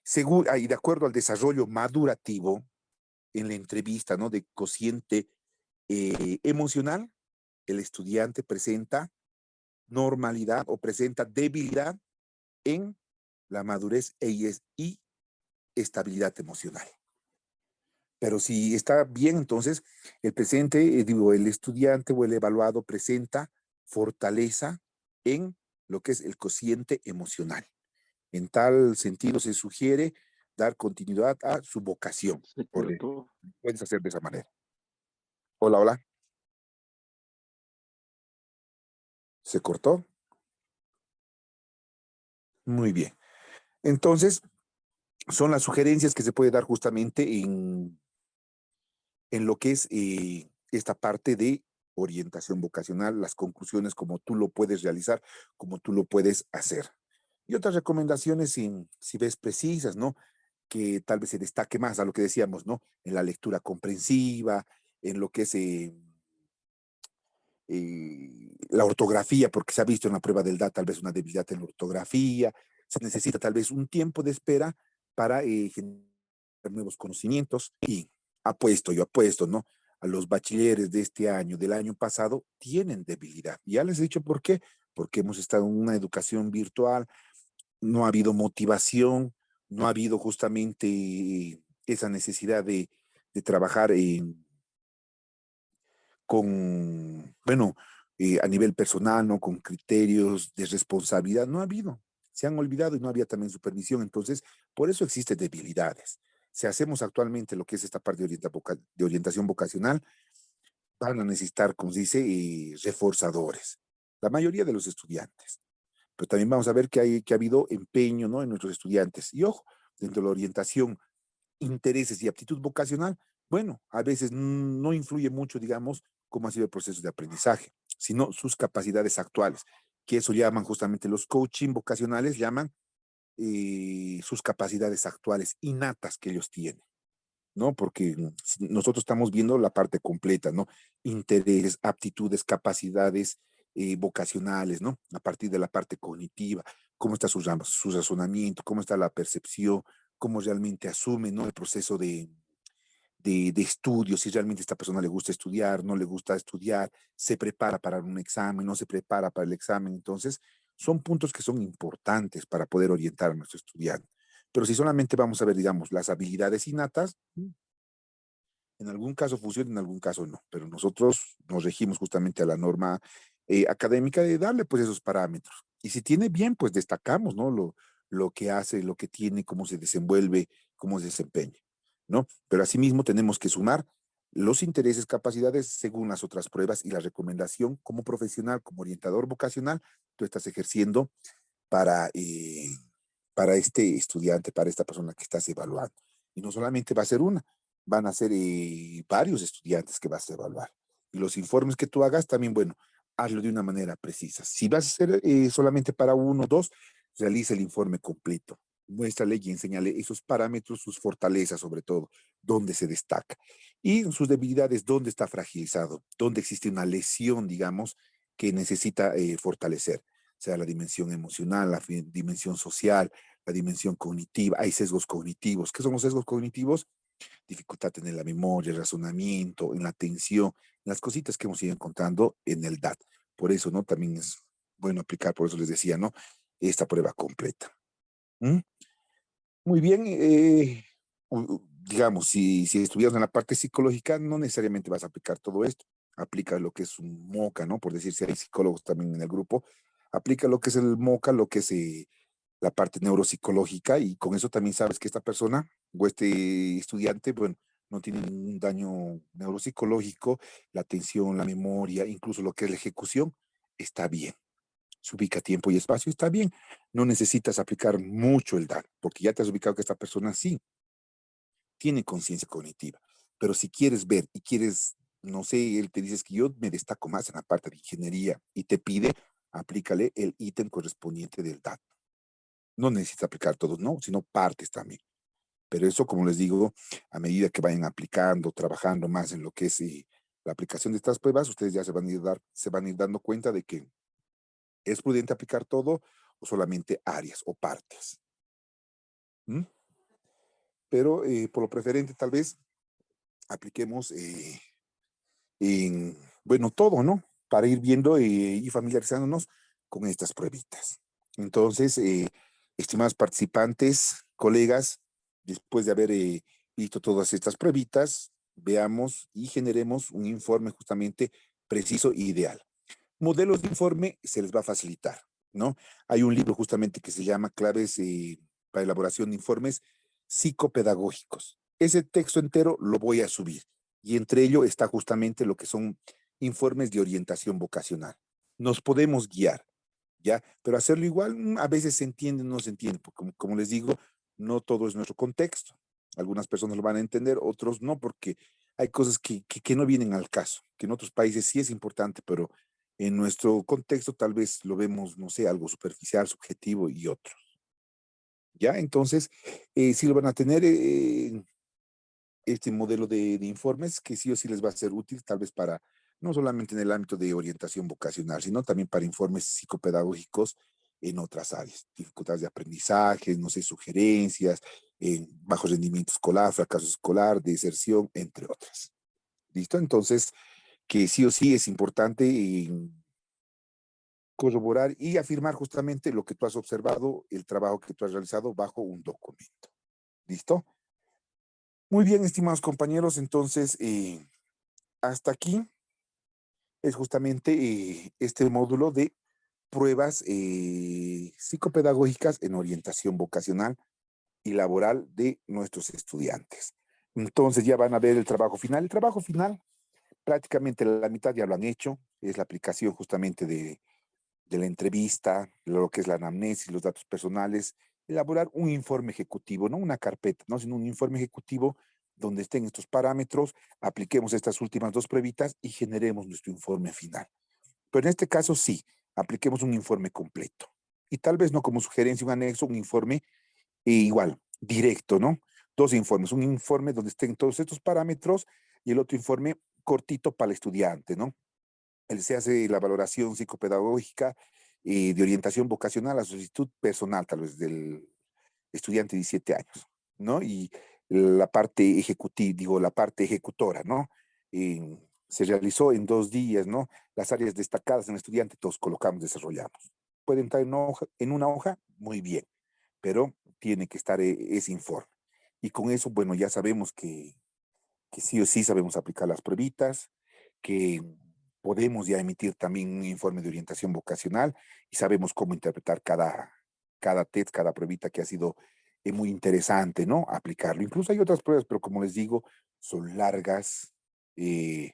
Según, y de acuerdo al desarrollo madurativo en la entrevista, ¿no? De cociente emocional, el estudiante presenta normalidad o presenta debilidad en la madurez y estabilidad emocional. Pero si está bien, entonces el estudiante o el evaluado presenta fortaleza en lo que es el cociente emocional. En tal sentido se sugiere dar continuidad a su vocación. Puedes hacer de esa manera. Hola, hola. ¿Se cortó? Muy bien. Entonces, son las sugerencias que se puede dar justamente en lo que es esta parte de orientación vocacional, las conclusiones, como tú lo puedes realizar, como tú lo puedes hacer. Y otras recomendaciones, si ves precisas, ¿no? Que tal vez se destaque más a lo que decíamos, ¿no? En la lectura comprensiva, en lo que es la ortografía, porque se ha visto en la prueba del DAT tal vez una debilidad en la ortografía, se necesita tal vez un tiempo de espera para generar nuevos conocimientos y yo apuesto, ¿no? A los bachilleres de este año, del año pasado, tienen debilidad. Ya les he dicho por qué, porque hemos estado en una educación virtual, no ha habido motivación, no ha habido justamente esa necesidad de trabajar bueno, a nivel personal, ¿no? Con criterios de responsabilidad, no ha habido. Se han olvidado y no había también supervisión. Entonces, por eso existen debilidades. Si hacemos actualmente lo que es esta parte de orientación vocacional, van a necesitar, como se dice, reforzadores. La mayoría de los estudiantes. Pero también vamos a ver que ha habido empeño, ¿no? En nuestros estudiantes. Y ojo, dentro de la orientación, intereses y aptitud vocacional, bueno, a veces no influye mucho, digamos, cómo ha sido el proceso de aprendizaje, sino sus capacidades actuales, que eso llaman justamente los coaching vocacionales, llaman sus capacidades actuales innatas que ellos tienen, ¿no? Porque nosotros estamos viendo la parte completa, ¿no? Intereses, aptitudes, capacidades vocacionales, ¿no? A partir de la parte cognitiva, cómo está su razonamiento, cómo está la percepción, cómo realmente asume, ¿no? El proceso de estudio, si realmente a esta persona le gusta estudiar, no le gusta estudiar, se prepara para un examen, no se prepara para el examen. Entonces, son puntos que son importantes para poder orientar a nuestro estudiante. Pero si solamente vamos a ver, digamos, las habilidades innatas, en algún caso funciona, en algún caso no. Pero nosotros nos regimos justamente a la norma académica de darle pues esos parámetros. Y si tiene bien, pues destacamos, ¿no? Lo que hace, lo que tiene, cómo se desenvuelve, cómo se desempeña, ¿no? Pero asimismo tenemos que sumar los intereses, capacidades según las otras pruebas y la recomendación como profesional, como orientador vocacional, tú estás ejerciendo para, eh, para este estudiante, para esta persona que estás evaluando. Y no solamente va a ser una, van a ser varios estudiantes que vas a evaluar. Y los informes que tú hagas también, bueno, hazlo de una manera precisa. Si vas a hacer solamente para uno o dos, realiza el informe completo. Muéstrale y enséñale esos parámetros, sus fortalezas sobre todo, dónde se destaca. Y sus debilidades, dónde está fragilizado, dónde existe una lesión, digamos, que necesita fortalecer, sea la dimensión emocional, la dimensión social, la dimensión cognitiva. Hay sesgos cognitivos. ¿Qué son los sesgos cognitivos? Dificultad en la memoria, el razonamiento, en la atención, en las cositas que hemos ido encontrando en el DAT. Por eso, ¿no? También es bueno aplicar, por eso les decía, ¿no? Esta prueba completa. ¿Mm? Muy bien, digamos, si estuvieras en la parte psicológica, no necesariamente vas a aplicar todo esto. Aplica lo que es un MOCA, ¿no? Por decir, si hay psicólogos también en el grupo, aplica lo que es el MOCA, lo que es la parte neuropsicológica, y con eso también sabes que esta persona o este estudiante, bueno, no tiene ningún daño neuropsicológico, la atención, la memoria, incluso lo que es la ejecución, está bien. Se ubica tiempo y espacio, está bien. No necesitas aplicar mucho el DAT, porque ya te has ubicado que esta persona sí tiene conciencia cognitiva. Pero si quieres ver y quieres, no sé, él te dices que yo me destaco más en la parte de ingeniería y te pide, aplícale el ítem correspondiente del DAT. No necesitas aplicar todos, no, sino partes también. Pero eso, como les digo, a medida que vayan aplicando, trabajando más en lo que es la aplicación de estas pruebas, ustedes ya se van a ir dando cuenta de que es prudente aplicar todo o solamente áreas o partes. ¿Mm? Pero por lo preferente, tal vez apliquemos bueno, todo, ¿no? Para ir viendo y familiarizándonos con estas pruebitas. Entonces, estimados participantes, colegas, después de haber visto todas estas pruebitas, veamos y generemos un informe justamente preciso e ideal. Modelos de informe se les va a facilitar, ¿no? Hay un libro justamente que se llama Claves para elaboración de informes psicopedagógicos. Ese texto entero lo voy a subir y entre ello está justamente lo que son informes de orientación vocacional. Nos podemos guiar, ¿ya? Pero hacerlo igual a veces se entiende, no se entiende, porque como les digo, no todo es nuestro contexto. Algunas personas lo van a entender, otros no, porque hay cosas que no vienen al caso, que en otros países sí es importante, pero en nuestro contexto tal vez lo vemos, no sé, algo superficial, subjetivo y otros. ¿Ya? Entonces, sí lo van a tener este modelo de informes que sí o sí les va a ser útil, tal vez para, no solamente en el ámbito de orientación vocacional, sino también para informes psicopedagógicos en otras áreas, dificultades de aprendizaje, no sé, sugerencias, bajo rendimiento escolar, fracaso escolar, deserción, entre otras. ¿Listo? Entonces, que sí o sí es importante corroborar y afirmar justamente lo que tú has observado, el trabajo que tú has realizado bajo un documento. ¿Listo? Muy bien, estimados compañeros, entonces hasta aquí es justamente este módulo de pruebas psicopedagógicas en orientación vocacional y laboral de nuestros estudiantes. Entonces ya van a ver el trabajo final. El trabajo final, prácticamente la mitad ya lo han hecho, es la aplicación justamente de la entrevista, lo que es la anamnesis, los datos personales, elaborar un informe ejecutivo, no una carpeta, no, sino un informe ejecutivo donde estén estos parámetros, apliquemos estas últimas dos pruebitas y generemos nuestro informe final. Pero en este caso sí, apliquemos un informe completo. Y tal vez no como sugerencia, un anexo, un informe igual, directo, ¿no? Dos informes, un informe donde estén todos estos parámetros y el otro informe cortito para el estudiante, ¿no? Se hace la valoración psicopedagógica de orientación vocacional a solicitud personal, tal vez, del estudiante de 17 años, ¿no? Y la parte ejecutiva, digo, la parte ejecutora, ¿no? Se realizó en 2 días, ¿no? Las áreas destacadas en el estudiante, todos colocamos, desarrollamos. Puede entrar en una hoja, muy bien, pero tiene que estar ese informe. Y con eso, bueno, ya sabemos que sí o sí sabemos aplicar las pruebitas, que podemos ya emitir también un informe de orientación vocacional y sabemos cómo interpretar cada test, cada pruebita que ha sido muy interesante, ¿no? Aplicarlo. Incluso hay otras pruebas, pero como les digo, son largas. eh,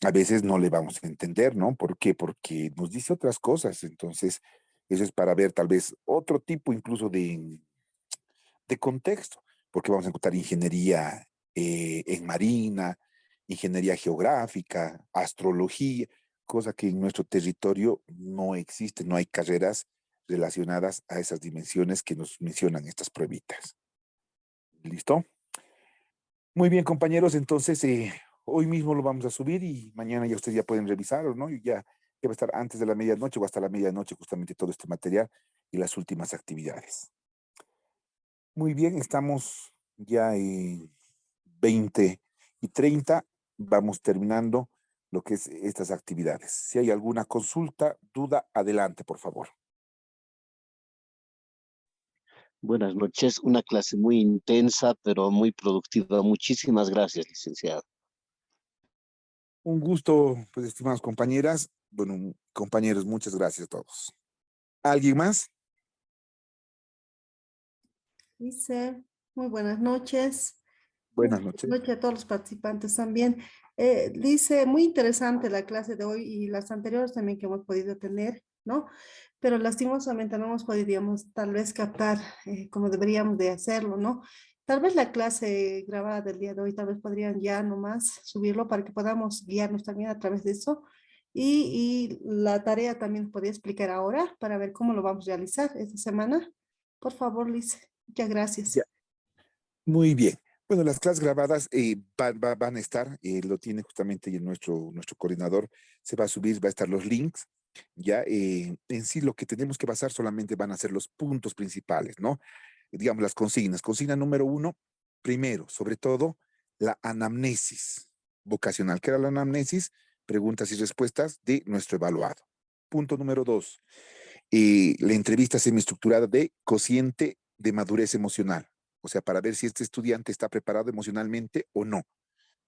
a veces no le vamos a entender, ¿no? ¿Por qué? Porque nos dice otras cosas. Entonces, eso es para ver tal vez otro tipo incluso de contexto, porque vamos a encontrar ingeniería en marina, ingeniería geográfica, astrología, cosa que en nuestro territorio no existe, no hay carreras relacionadas a esas dimensiones que nos mencionan estas pruebitas. ¿Listo? Muy bien, compañeros, entonces hoy mismo lo vamos a subir y mañana ya ustedes ya pueden revisarlo, ¿no? Y ya que va a estar antes de la medianoche o hasta la medianoche justamente todo este material y las últimas actividades. Muy bien, estamos ya en 20:30, vamos terminando lo que es estas actividades. Si hay alguna consulta, duda, adelante, por favor. Buenas noches, una clase muy intensa, pero muy productiva. Muchísimas gracias, licenciado. Un gusto, pues, estimadas compañeras. Bueno, compañeros, muchas gracias a todos. ¿Alguien más? Dice, muy buenas noches. Buenas Buenas noches. noches a todos los participantes también. Dice, muy interesante la clase de hoy y las anteriores también que hemos podido tener, ¿no? Pero lastimosamente no hemos podido, digamos, tal vez captar como deberíamos de hacerlo, ¿no? Tal vez la clase grabada del día de hoy, tal vez podrían ya nomás subirlo para que podamos guiarnos también a través de eso. Y la tarea también podría explicar ahora para ver cómo lo vamos a realizar esta semana. Por favor, Liz, muchas gracias. Ya. Muy bien. Bueno, las clases grabadas van a estar, lo tiene justamente nuestro coordinador, se va a subir, va a estar los links, ya en sí lo que tenemos que basar solamente van a ser los puntos principales, ¿no? Digamos las consignas. Consigna número 1, primero, sobre todo, la anamnesis vocacional. ¿Qué era la anamnesis? Preguntas y respuestas de nuestro evaluado. Punto número 2, la entrevista semiestructurada de cociente de madurez emocional. O sea, para ver si este estudiante está preparado emocionalmente o no.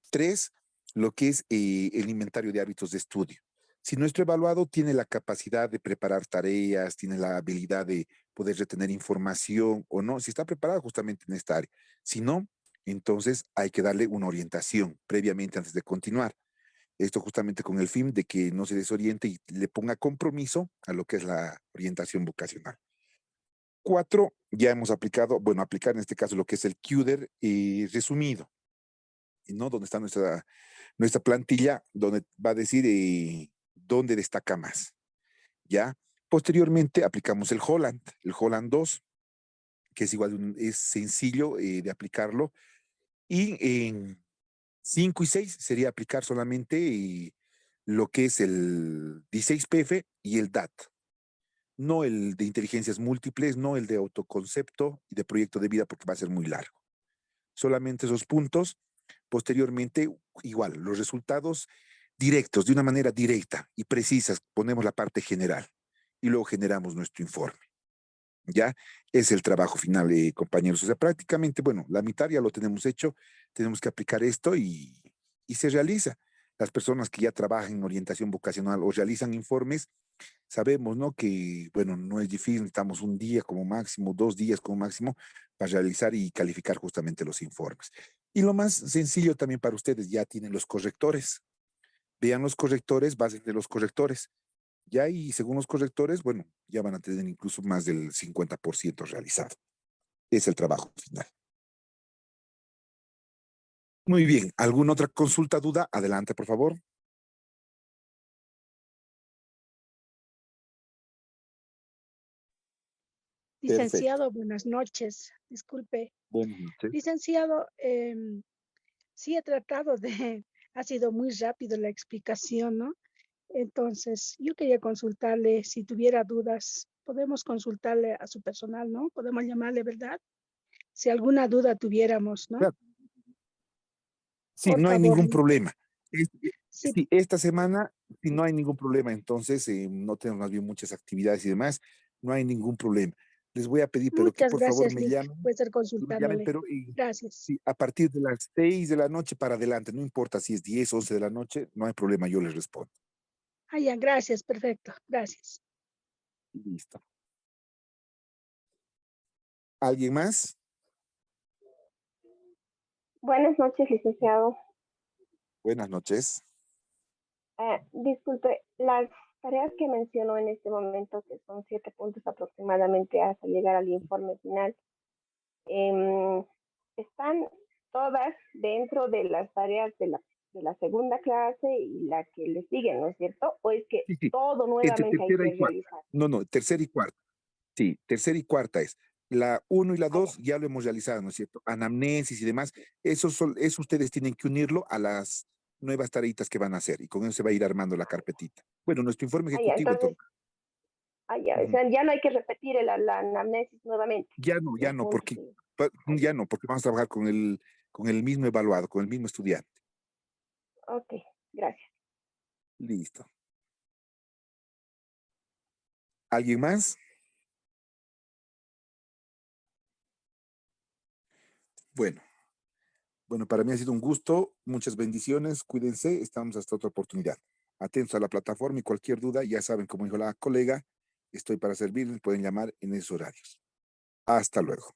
3, lo que es el inventario de hábitos de estudio. Si nuestro evaluado tiene la capacidad de preparar tareas, tiene la habilidad de poder retener información o no, si está preparado justamente en esta área. Si no, entonces hay que darle una orientación previamente antes de continuar. Esto justamente con el fin de que no se desoriente y le ponga compromiso a lo que es la orientación vocacional. 4, ya hemos aplicado, bueno, aplicar en este caso lo que es el QDER resumido, ¿no? Donde está nuestra plantilla, donde va a decir dónde destaca más, ¿ya? Posteriormente aplicamos el Holland 2, que es igual, es sencillo de aplicarlo, y en 5 y 6 sería aplicar solamente lo que es el 16PF y el DAT. No el de inteligencias múltiples, no el de autoconcepto y de proyecto de vida porque va a ser muy largo. Solamente esos puntos. Posteriormente, igual, los resultados directos, de una manera directa y precisa, ponemos la parte general y luego generamos nuestro informe. ¿Ya? Es el trabajo final, compañeros. O sea, prácticamente, bueno, la mitad ya lo tenemos hecho, tenemos que aplicar esto y se realiza. Las personas que ya trabajan en orientación vocacional o realizan informes, sabemos, ¿no? Que, bueno, no es difícil, necesitamos un día como máximo, 2 días como máximo para realizar y calificar justamente los informes. Y lo más sencillo también para ustedes, ya tienen los correctores. Vean los correctores, bases de los correctores. Ya y según los correctores, bueno, ya van a tener incluso más del 50% realizado. Es el trabajo final. Muy bien, ¿alguna otra consulta, duda? Adelante, por favor. Perfecto. Licenciado, buenas noches. Disculpe. Buenas noches. Licenciado, sí he tratado de, ha sido muy rápido la explicación, ¿no? Entonces, yo quería consultarle, si tuviera dudas, podemos consultarle a su personal, ¿no? Podemos llamarle, ¿verdad? Si alguna duda tuviéramos, ¿no? Claro. Sí, Por no hay favor. ningún problema. Sí. Sí, esta semana, si no hay ningún problema, entonces no tenemos más bien muchas actividades y demás, no hay ningún problema. Les voy a pedir, pero que Muchas por gracias, favor me llamen, puede ser consultándole. pero Gracias. sí, a partir de las 6 de la noche para adelante, no importa si es 10, 11 de la noche, no hay problema, yo les respondo. Ah, ya, gracias, perfecto, gracias. Listo. ¿Alguien más? Buenas noches, licenciado. Buenas noches. Disculpe, las tareas que mencionó en este momento, que son 7 puntos aproximadamente hasta llegar al informe final, están todas dentro de las tareas de la segunda clase y la que le sigue, ¿no es cierto? ¿O es que Sí. todo nuevamente hay que realizar? No, tercera y cuarta. Sí, tercera y cuarta es. La 1 y la 2 ya lo hemos realizado, ¿no es cierto? Anamnesis y demás, eso ustedes tienen que unirlo a las nuevas tareitas que van a hacer y con eso se va a ir armando la carpetita. Bueno, nuestro informe Ya, ejecutivo, entonces, ya, o Ujú. sea, ya no hay que repetir la anamnesis nuevamente. Ya Los no, puntos porque y- ya no, porque vamos a trabajar con el mismo evaluado, con el mismo estudiante. Ok, gracias. Listo. ¿Alguien más? Bueno, para mí ha sido un gusto. Muchas bendiciones. Cuídense. Estamos hasta otra oportunidad. Atentos a la plataforma y cualquier duda, ya saben, como dijo la colega, estoy para servirles. Pueden llamar en esos horarios. Hasta luego.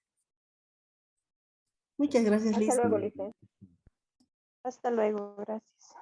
Muchas gracias, Hasta Liz. luego, Licen. Hasta luego, gracias.